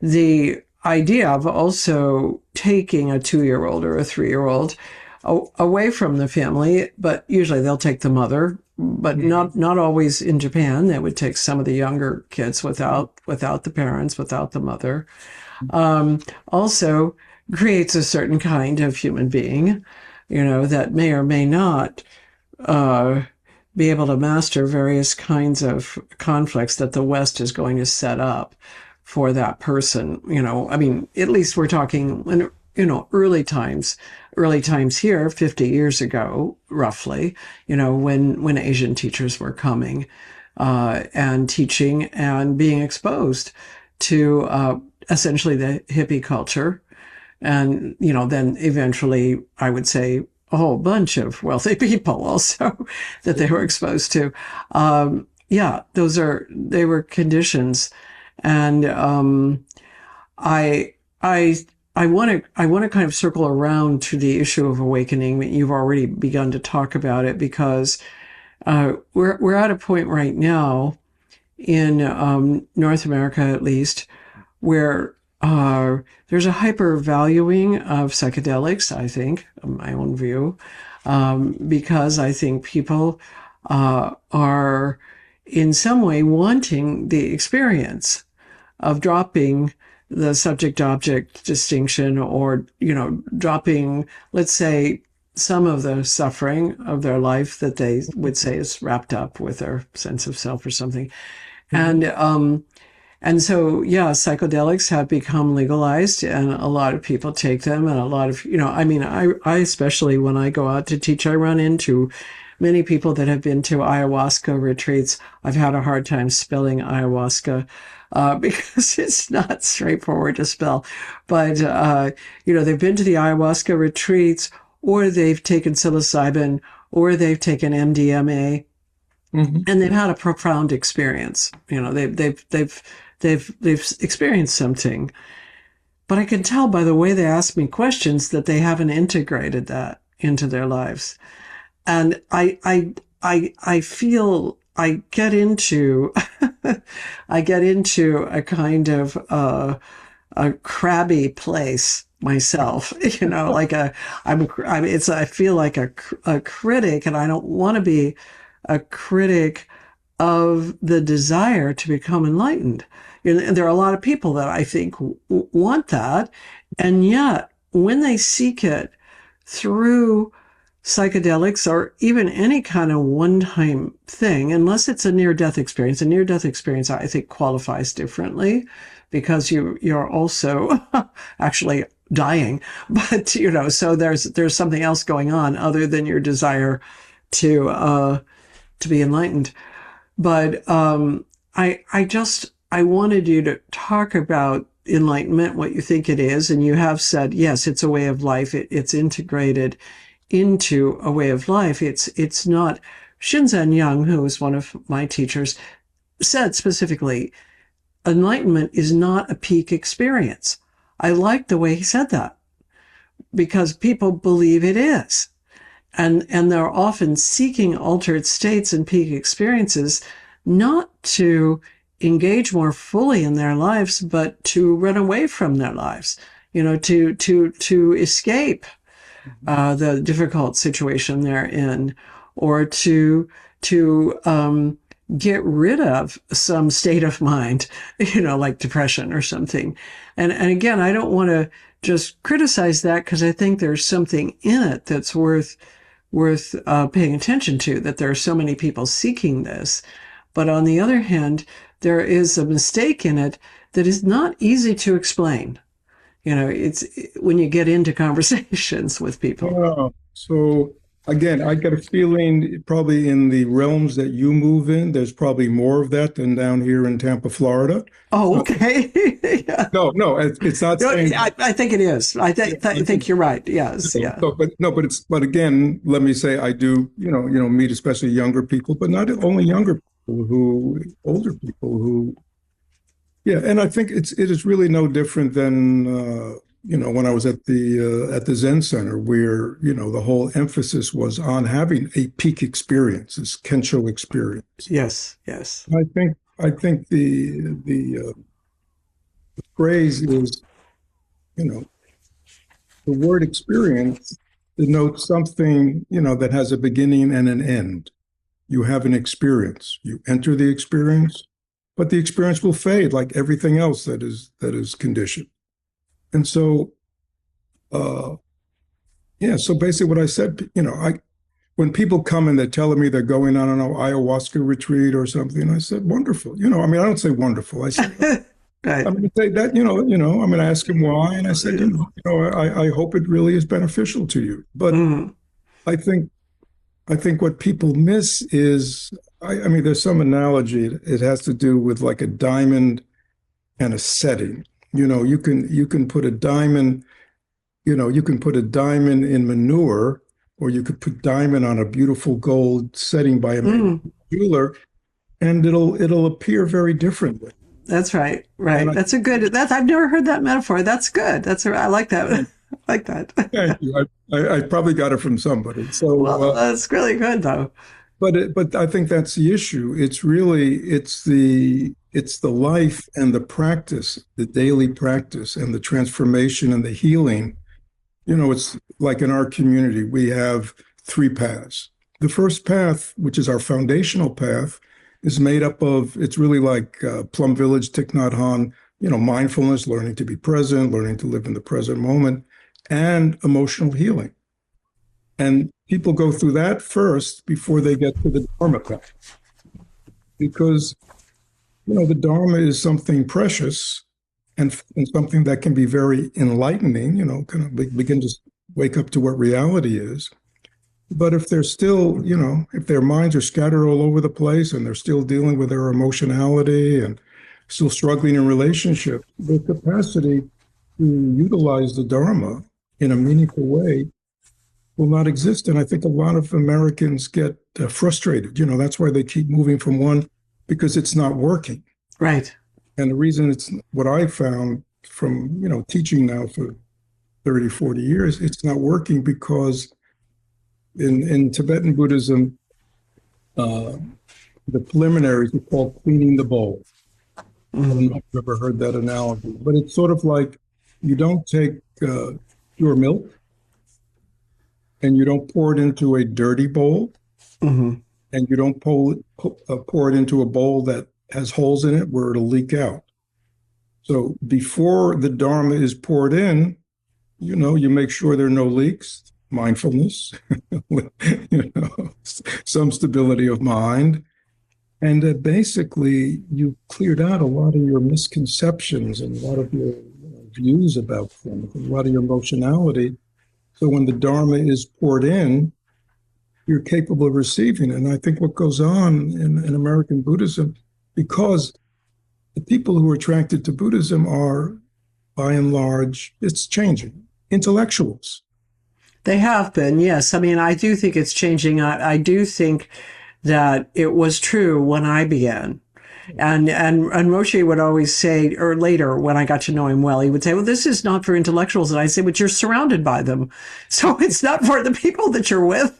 the idea of also taking a 2-year-old or a 3-year-old away from the family, but usually they'll take the mother, but not always in Japan. They would take some of the younger kids without the parents, without the mother. Also creates a certain kind of human being, that may or may not be able to master various kinds of conflicts that the West is going to set up for that person. At least we're talking when, early times here, 50 years ago, roughly, when Asian teachers were coming and teaching and being exposed to essentially the hippie culture. And, then eventually, I would say, a whole bunch of wealthy people also that they were exposed to. They were conditions. And I want to kind of circle around to the issue of awakening. You've already begun to talk about it, because we're at a point right now in North America, at least, where there's a hyper valuing of psychedelics, I think, my own view, because I think people are in some way wanting the experience of dropping the subject-object distinction, or, dropping, let's say, some of the suffering of their life that they would say is wrapped up with their sense of self or something. And And so, yeah, psychedelics have become legalized and a lot of people take them. And a lot of, I mean, I especially when I go out to teach, I run into many people that have been to ayahuasca retreats. I've had a hard time spelling ayahuasca because it's not straightforward to spell. But, they've been to the ayahuasca retreats or they've taken psilocybin or they've taken MDMA. Mm-hmm. And they've had a profound experience. They've experienced something, but I can tell by the way they ask me questions that they haven't integrated that into their lives. And I feel I get into I get into a kind of a crabby place myself, like I feel like a critic, and I don't want to be a critic of the desire to become enlightened. And there are a lot of people that I think want that. And yet, when they seek it through psychedelics or even any kind of one-time thing, unless it's a near-death experience, I think qualifies differently because you're also actually dying. But, so there's something else going on other than your desire to be enlightened. But I wanted you to talk about enlightenment, what you think it is, and you have said yes, it's a way of life. It's integrated into a way of life. It's not. Shinzen Young, who was one of my teachers, said specifically, enlightenment is not a peak experience. I like the way he said that because people believe it is. And they're often seeking altered states and peak experiences, not to engage more fully in their lives, but to run away from their lives, to escape the difficult situation they're in, or to get rid of some state of mind, like depression or something. And again, I don't want to just criticize that because I think there's something in it that's worth paying attention to, that there are so many people seeking this. But on the other hand, there is a mistake in it that is not easy to explain. It's when you get into conversations with people. Yeah. So again, I get a feeling probably in the realms that you move in, there's probably more of that than down here in Tampa, Florida. Oh, okay. Yeah. No, it's not saying. I think it is. I think you're right. Yes, yeah. So, but again, let me say I do, meet especially younger people, but not only younger people, older people who, yeah. And I think it is really no different than when I was at the Zen Center, where the whole emphasis was on having a peak experience, this Kensho experience. Yes. I think the phrase is, the word experience denotes something, that has a beginning and an end. You have an experience. You enter the experience, but the experience will fade like everything else that is conditioned. And so, so basically what I said, when people come and they're telling me they're going on an ayahuasca retreat or something, I said, wonderful. I don't say wonderful. I said, right. I'm going to say that, I'm going to ask him why. And I said, I hope it really is beneficial to you. But I think what people miss is, there's some analogy. It has to do with like a diamond and a setting. You can put a diamond, in manure, or you could put diamond on a beautiful gold setting by a jeweler, and it'll appear very differently. That's right. Right. I've never heard that metaphor. That's good. I like that. I like that. Thank you. I probably got it from somebody. So well, that's really good though. But I think that's the issue. It's the life and the practice, the daily practice and the transformation and the healing. It's like in our community, we have 3 paths. The first path, which is our foundational path, is made up of, it's really like Plum Village, Thich Nhat Hanh, mindfulness, learning to be present, learning to live in the present moment, and emotional healing. And people go through that first before they get to the Dharma path. Because, the Dharma is something precious and something that can be very enlightening, kind of begin to wake up to what reality is. But if they're still, if their minds are scattered all over the place and they're still dealing with their emotionality and still struggling in relationships, the capacity to utilize the Dharma in a meaningful way will not exist. And I think a lot of Americans get frustrated. That's why they keep moving from one, because it's not working. Right. And the reason it's what I found from, teaching now for 30, 40 years, it's not working because in Tibetan Buddhism, the preliminaries are called cleaning the bowl. I don't know if you've ever heard that analogy, but it's sort of like you don't take pure milk and you don't pour it into a dirty bowl, and you don't pour it into a bowl that has holes in it where it'll leak out. So before the Dharma is poured in, you make sure there are no leaks, mindfulness, some stability of mind. And basically, you cleared out a lot of your misconceptions and a lot of your views about things, and a lot of your emotionality. So when the Dharma is poured in, you're capable of receiving it. And I think what goes on in American Buddhism, because the people who are attracted to Buddhism are, by and large, it's changing, intellectuals. They have been, yes. I mean, I do think it's changing. I do think that it was true when I began. And Roshi would always say, or later when I got to know him well, he would say, well, this is not for intellectuals. And I say, but you're surrounded by them. So it's not for the people that you're with,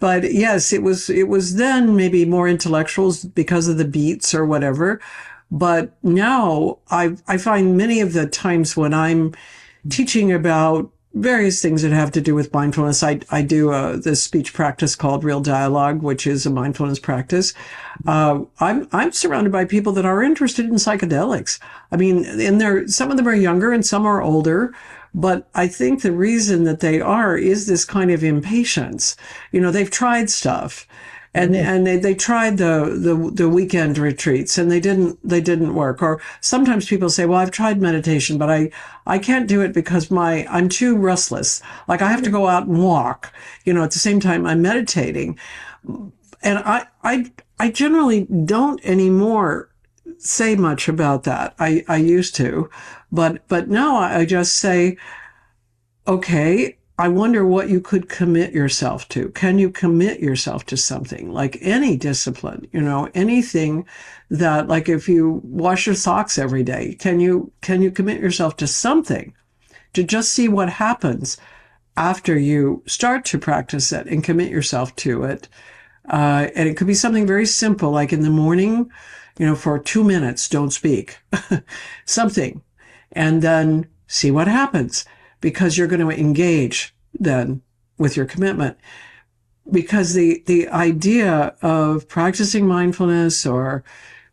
But yes, it was then maybe more intellectuals because of the beats or whatever. But now I find many of the times when I'm teaching about various things that have to do with mindfulness. I do this speech practice called Real Dialogue, which is a mindfulness practice. I'm surrounded by people that are interested in psychedelics. I mean, some of them are younger and some are older, but I think the reason that they are is this kind of impatience. They've tried stuff. And they tried the weekend retreats and they didn't work. Or sometimes people say, well, I've tried meditation, but I can't do it because I'm too restless. Like I have to go out and walk, at the same time I'm meditating. And I generally don't anymore say much about that. I used to, but now I just say, okay, I wonder what you could commit yourself to. Can you commit yourself to something like any discipline, anything that, like if you wash your socks every day, can you commit yourself to something to just see what happens after you start to practice it and commit yourself to it? And it could be something very simple, like in the morning, for 2 minutes, don't speak, something, and then see what happens. Because you're going to engage then with your commitment. Because the idea of practicing mindfulness or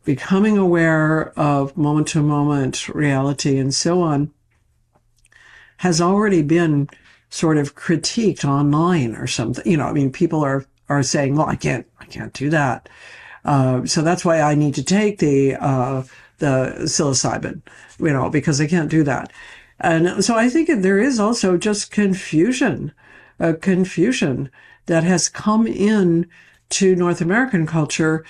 becoming aware of moment-to-moment reality and so on has already been sort of critiqued online or something. People are saying, well, I can't do that. So that's why I need to take the psilocybin, because I can't do that. And so I think there is also just confusion that has come in to North American culture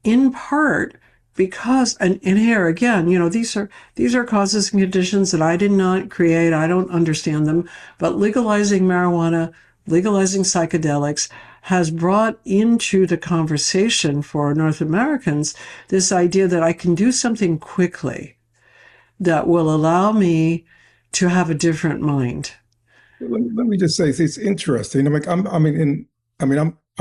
in part because, and here again, these are causes and conditions that I did not create. I don't understand them, but legalizing marijuana, legalizing psychedelics has brought into the conversation for North Americans this idea that I can do something quickly that will allow me to have a different mind. Let me just say, it's interesting. I'm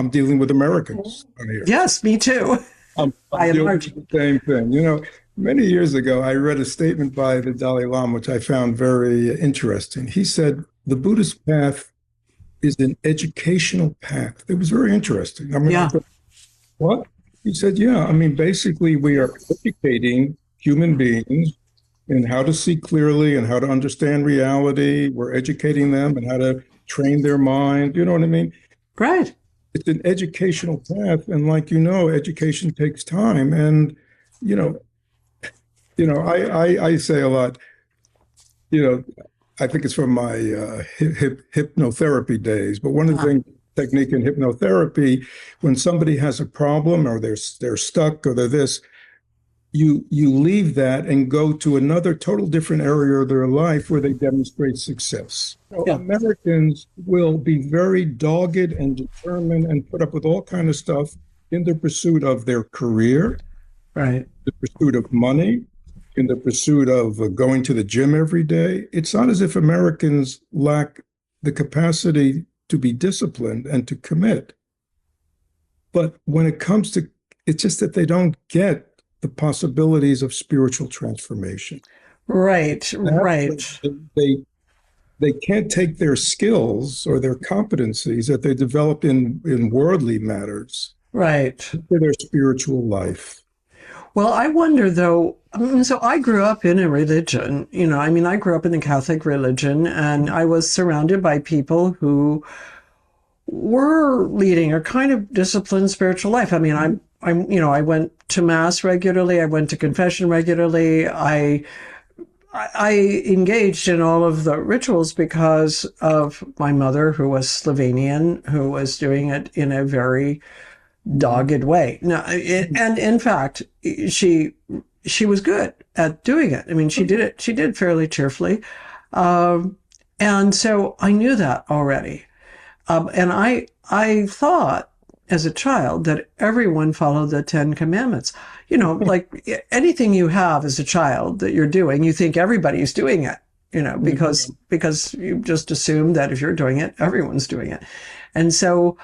dealing with Americans on here. Yes, me too. I'm dealing with the same thing. Many years ago, I read a statement by the Dalai Lama, which I found very interesting. He said, the Buddhist path is an educational path. It was very interesting. Yeah. I thought, what? He said, yeah. Basically, we are educating human beings in how to see clearly and how to understand reality. We're educating them and how to train their mind. You know what I mean? Right. It's an educational path. And like education takes time. And you know, I say a lot, you know, I think it's from my hypnotherapy days, but one of the Ah, things, technique in hypnotherapy, when somebody has a problem or they're stuck or they're this, you leave that and go to another total different area of their life where they demonstrate success. So yeah, Americans will be very dogged and determined and put up with all kind of stuff in the pursuit of their career, right. the pursuit of money, in the pursuit of going to the gym every day. It's not as if Americans lack the capacity to be disciplined and to commit. But when it comes to, it's just that they don't get the possibilities of spiritual transformation. Right, Perhaps right, they can't take their skills or their competencies that they developed in worldly matters right. into their spiritual life. Well, I wonder though, so I grew up in a religion, I grew up in the Catholic religion and I was surrounded by people who were leading a kind of disciplined spiritual life. I went to mass regularly. I went to confession regularly. I engaged in all of the rituals because of my mother, who was Slovenian, who was doing it in a very dogged way. Now, and in fact, she was good at doing it. I mean, she did it. She did fairly cheerfully, and so I knew that already. And I thought as a child that everyone followed the Ten Commandments. Like anything you have as a child that you're doing, you think everybody's doing it, because you just assume that if you're doing it, everyone's doing it. And so,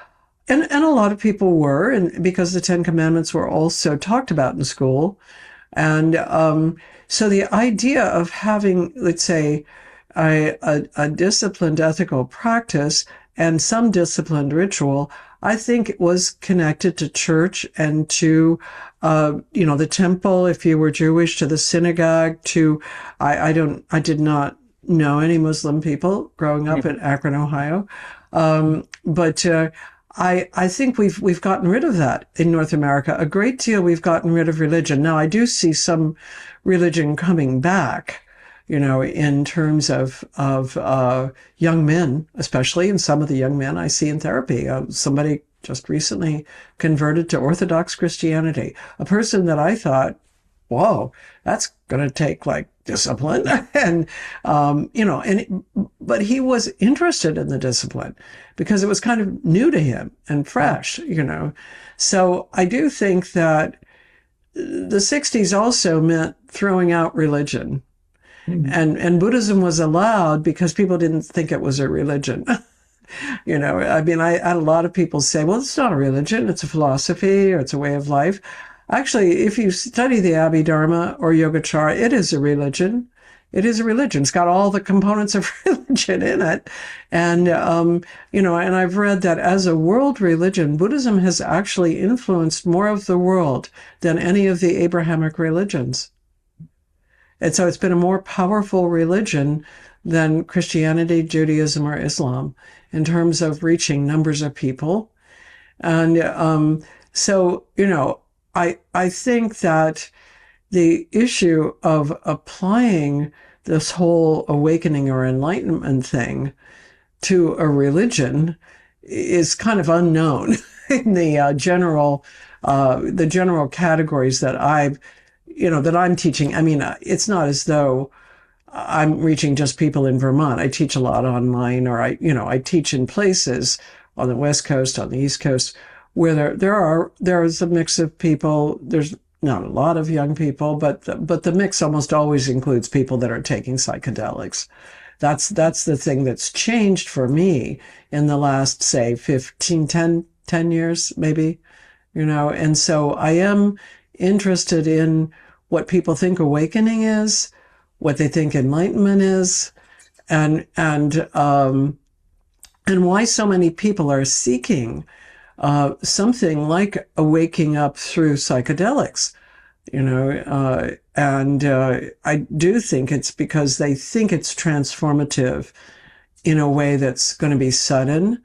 and a lot of people were, and because the Ten Commandments were also talked about in school. And so the idea of having, let's say, a disciplined ethical practice and some disciplined ritual, I think it was connected to church and to, the temple, if you were Jewish, to the synagogue, to, I did not know any Muslim people growing up in Akron, Ohio. But I think we've gotten rid of that in North America. A great deal we've gotten rid of religion. Now, I do see some religion coming back, in terms of young men, especially, and some of the young men I see in therapy. Somebody just recently converted to Orthodox Christianity, a person that I thought, whoa, that's going to take like discipline. And, but he was interested in the discipline because it was kind of new to him and fresh, So I do think that the 60s also meant throwing out religion. And Buddhism was allowed because people didn't think it was a religion. I had a lot of people say, well, it's not a religion, it's a philosophy or it's a way of life. Actually, if you study the Abhidharma or Yogacara, it is a religion. It is a religion. It's got all the components of religion in it. And, and I've read that as a world religion, Buddhism has actually influenced more of the world than any of the Abrahamic religions. And so it's been a more powerful religion than Christianity, Judaism, or Islam in terms of reaching numbers of people. And so, I think that the issue of applying this whole awakening or enlightenment thing to a religion is kind of unknown in the general categories that I'm teaching. I mean, it's not as though I'm reaching just people in Vermont. I teach a lot online, or I teach in places on the West Coast, on the East Coast, where there is a mix of people. There's not a lot of young people, but the mix almost always includes people that are taking psychedelics. That's the thing that's changed for me in the last, say, 10 years, maybe, and so I am interested in what people think awakening is, what they think enlightenment is, and why so many people are seeking something like a waking up through psychedelics, I do think it's because they think it's transformative in a way that's going to be sudden,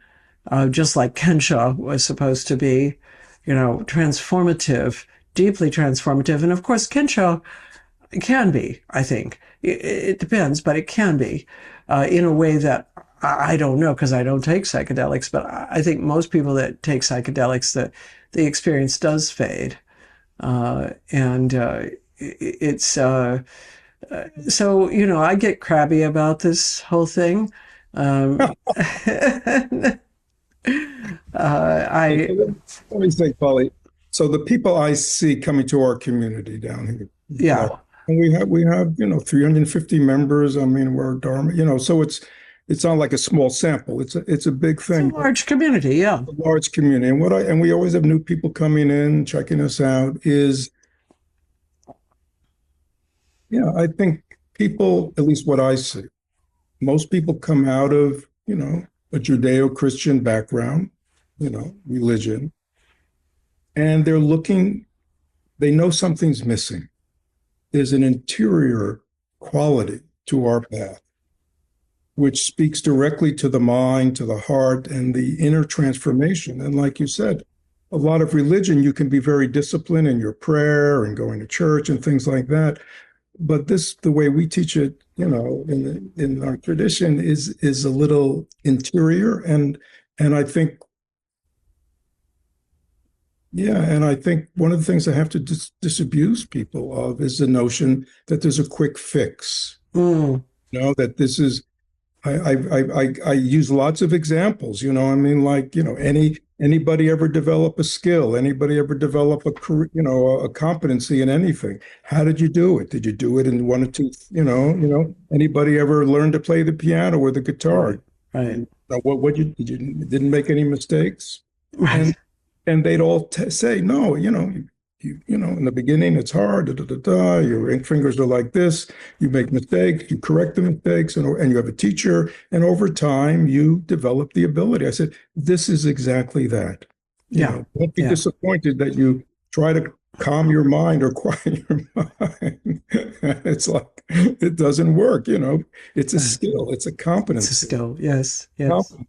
just like Kensha was supposed to be, transformative deeply transformative. And of course, Kensho can be, I think. It depends, but it can be in a way that I don't know because I don't take psychedelics, but I think most people that take psychedelics, the experience does fade. And it's so, I get crabby about this whole thing. I, Let me say, Polly. So the people I see coming to our community down here, yeah, and we have 350 members. I mean, we're Dharma, so it's not like a small sample. It's a big it's a thing, but large community. Yeah. a large community. And we always have new people coming in, checking us out. I think people, at least what I see, most people come out of a Judeo-Christian background, religion, and they know something's missing. There's an interior quality to our path, which speaks directly to the mind, to the heart, and the inner transformation. And like you said, a lot of religion, you can be very disciplined in your prayer and going to church and things like that. But the way we teach it, in our tradition, is a little interior, and I think and I think one of the things I have to disabuse people of is the notion that there's a quick fix. Mm, That this is. I use lots of examples. I mean, like anybody ever develop a skill? Anybody ever develop a career, a competency in anything? How did you do it? Did you do it in one or two? Anybody ever learn to play the piano or the guitar? right. What you didn't make any mistakes? Right. And they'd all say, no, in the beginning it's hard, your ink fingers are like this, you make mistakes, you correct the mistakes, and you have a teacher, and over time you develop the ability. I said, this is exactly that. Don't be disappointed that you try to calm your mind or quiet your mind. It's like, it doesn't work, it's a skill, it's a It's a competency. skill. Yes. Yes. Competency.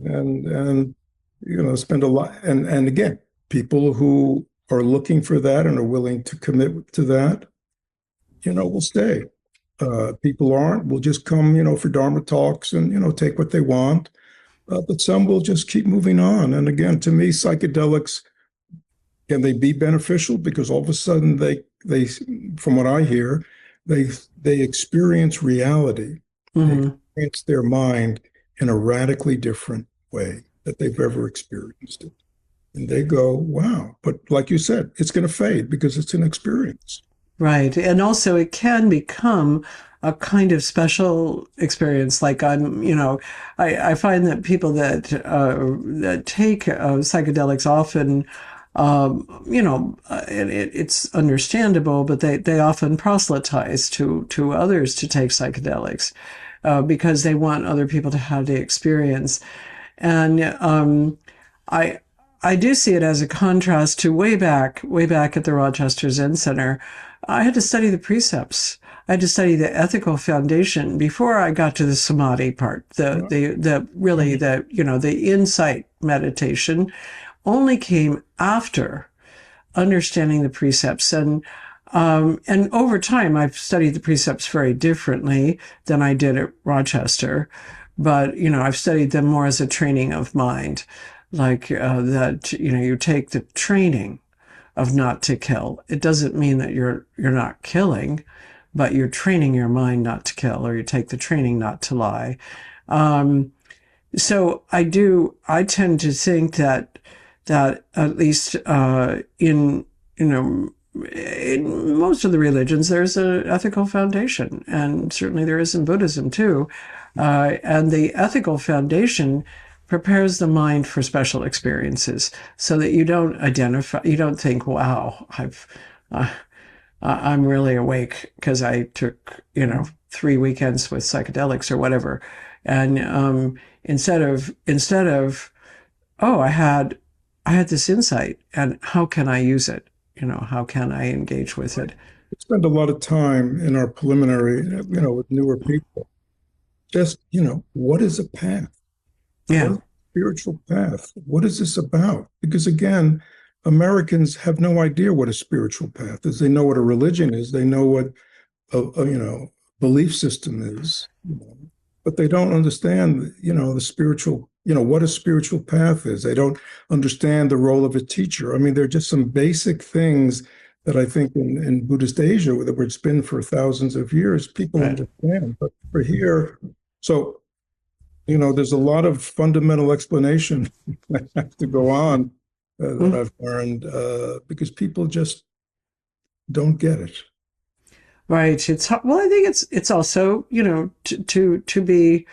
And spend a lot, and again, people who are looking for that and are willing to commit to that, will stay. People aren't, will just come, for Dharma talks and, take what they want. But some will just keep moving on. And again, to me, psychedelics, can they be beneficial? Because all of a sudden they from what I hear, they experience reality. They Hmm. experience their mind in a radically different way that they've ever experienced it. And they go, wow. But like you said, it's going to fade because it's an experience. Right. And also it can become a kind of special experience. Like I find that people that take psychedelics often, and it's understandable, but they often proselytize to others to take psychedelics because they want other people to have the experience. And I I do see it as a contrast to way back at the Rochester Zen Center. I had to study the precepts. I had to study the ethical foundation before I got to the samadhi part. The insight meditation only came after understanding the precepts. And over time, I've studied the precepts very differently than I did at Rochester. But, I've studied them more as a training of mind, like that, you take the training of not to kill. It doesn't mean that you're not killing, but you're training your mind not to kill, or you take the training not to lie. So I tend to think that at least in most of the religions, there's an ethical foundation, and certainly there is in Buddhism too. And the ethical foundation prepares the mind for special experiences, so that you don't think, "Wow, I'm really awake because I took 3 weekends with psychedelics or whatever," and instead of, "Oh, I had this insight, and how can I use it? How can I engage with it?" We spend a lot of time in our preliminary, with newer people. Just, what is a path? What is Yeah. a spiritual path? What is this about? Because again, Americans have no idea what a spiritual path is. They know what a religion is. They know what a belief system is, but they don't understand, the spiritual, what a spiritual path is. They don't understand the role of a teacher. I mean, there are just some basic things that I think in Buddhist Asia, where it's been for thousands of years, people Right. understand. But for here, so, there's a lot of fundamental explanation that have to go on that Mm. I've learned because people just don't get it. Right. Well, I think it's also, to be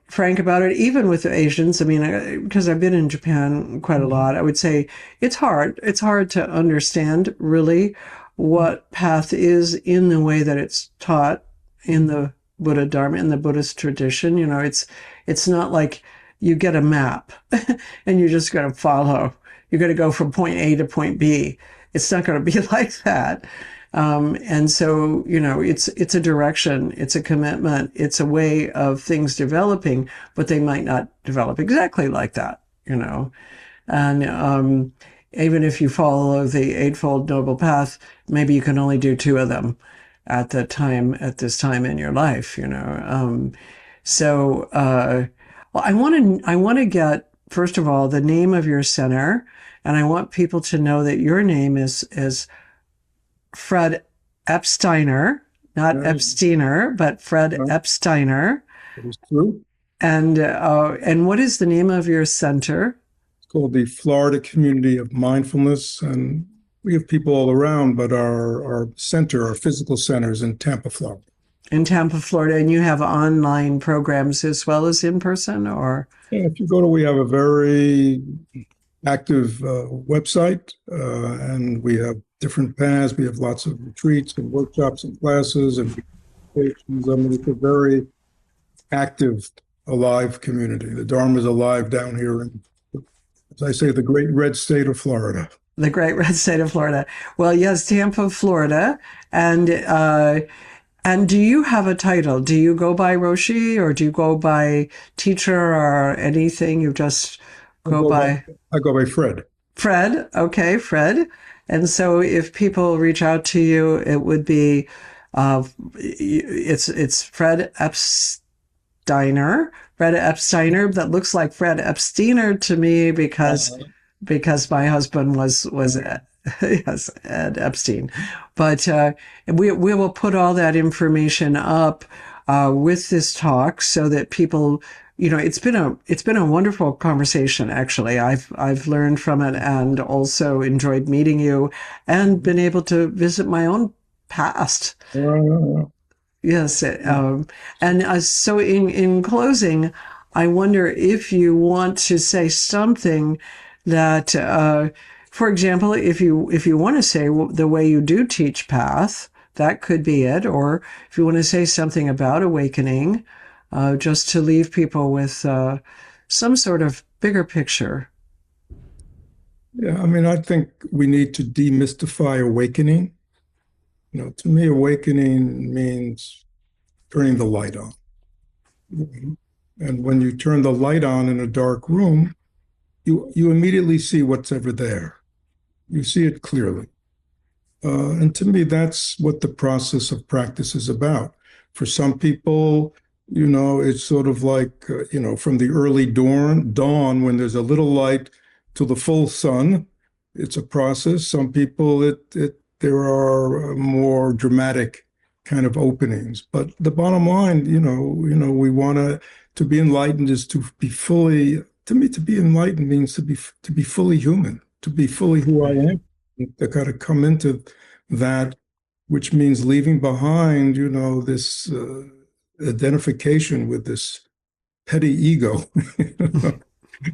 frank about it, even with the Asians. I mean, because I've been in Japan quite a lot, I would say it's hard. It's hard to understand really what path is in the way that it's taught in the Buddha Dharma, in the Buddhist tradition. It's not like you get a map and you're just going to follow. You're going to go from point A to point B. It's not going to be like that. And so, it's a direction, it's a commitment, it's a way of things developing, but they might not develop exactly like that, And even if you follow the Eightfold Noble Path, maybe you can only do two of them at this time in your life, well, I want to get, first of all, the name of your center, and I want people to know that your name is Fred Eppsteiner, not Yeah, Eppsteiner, but Fred that Eppsteiner. is true. And what is the name of your center? It's called the Florida Community of Mindfulness, and we have people all around, but our center, our physical center, is in Tampa, Florida. In Tampa, Florida, and you have online programs as well as in person, or? Yeah, if you go to, we have a very active website, and we have different paths. We have lots of retreats and workshops and classes and meditations. I mean, it's a very active, alive community. The Dharma is alive down here in, as I say, the great red state of Florida. The great red state of Florida. Well, yes, Tampa, Florida. And do you have a title? Do you go by Roshi, or do you go by teacher, or anything? You just go by I go by Fred. Fred. Okay, Fred. And so if people reach out to you, it would be, it's Fred Eppsteiner. Fred Eppsteiner. That looks like Fred Eppsteiner to me because my husband was yes, Ed Epstein. But we will put all that information up with this talk so that people, it's been a wonderful conversation. Actually, I've learned from it and also enjoyed meeting you and been able to visit my own past. Yes. So in closing, I wonder if you want to say something that, for example, if you want to say the way you do teach path, that could be it. Or if you want to say something about awakening, just to leave people with some sort of bigger picture. Yeah, I mean, I think we need to demystify awakening. To me, awakening means turning the light on. And when you turn the light on in a dark room, you immediately see what's ever there. You see it clearly. And to me, that's what the process of practice is about. For some people, it's sort of like, from the early dawn when there's a little light to the full sun, it's a process. Some people, there are more dramatic kind of openings. But the bottom line, we want to be enlightened is to be fully, to me, to be enlightened means to be fully human, to be fully who I am. I got to come into that, which means leaving behind, this identification with this petty ego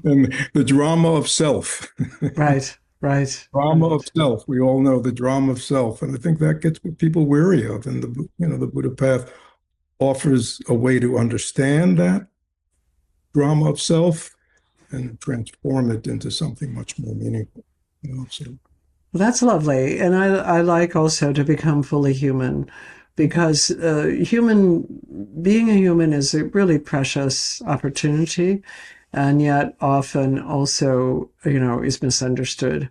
and the drama of self. Right. Drama of self. We all know the drama of self, and I think that gets what people weary of. And the Buddha path offers a way to understand that drama of self and transform it into something much more meaningful. So. Well, that's lovely. And I like also to become fully human, because being a human is a really precious opportunity. and yet often also, is misunderstood.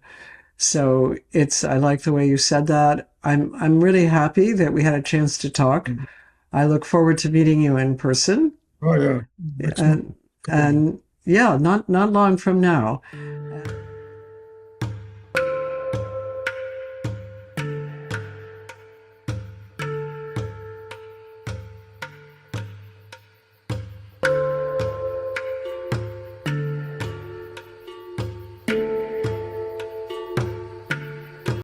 So I like the way you said that. I'm really happy that we had a chance to talk. I look forward to meeting you in person. Oh yeah, next month. And, and yeah, not long from now.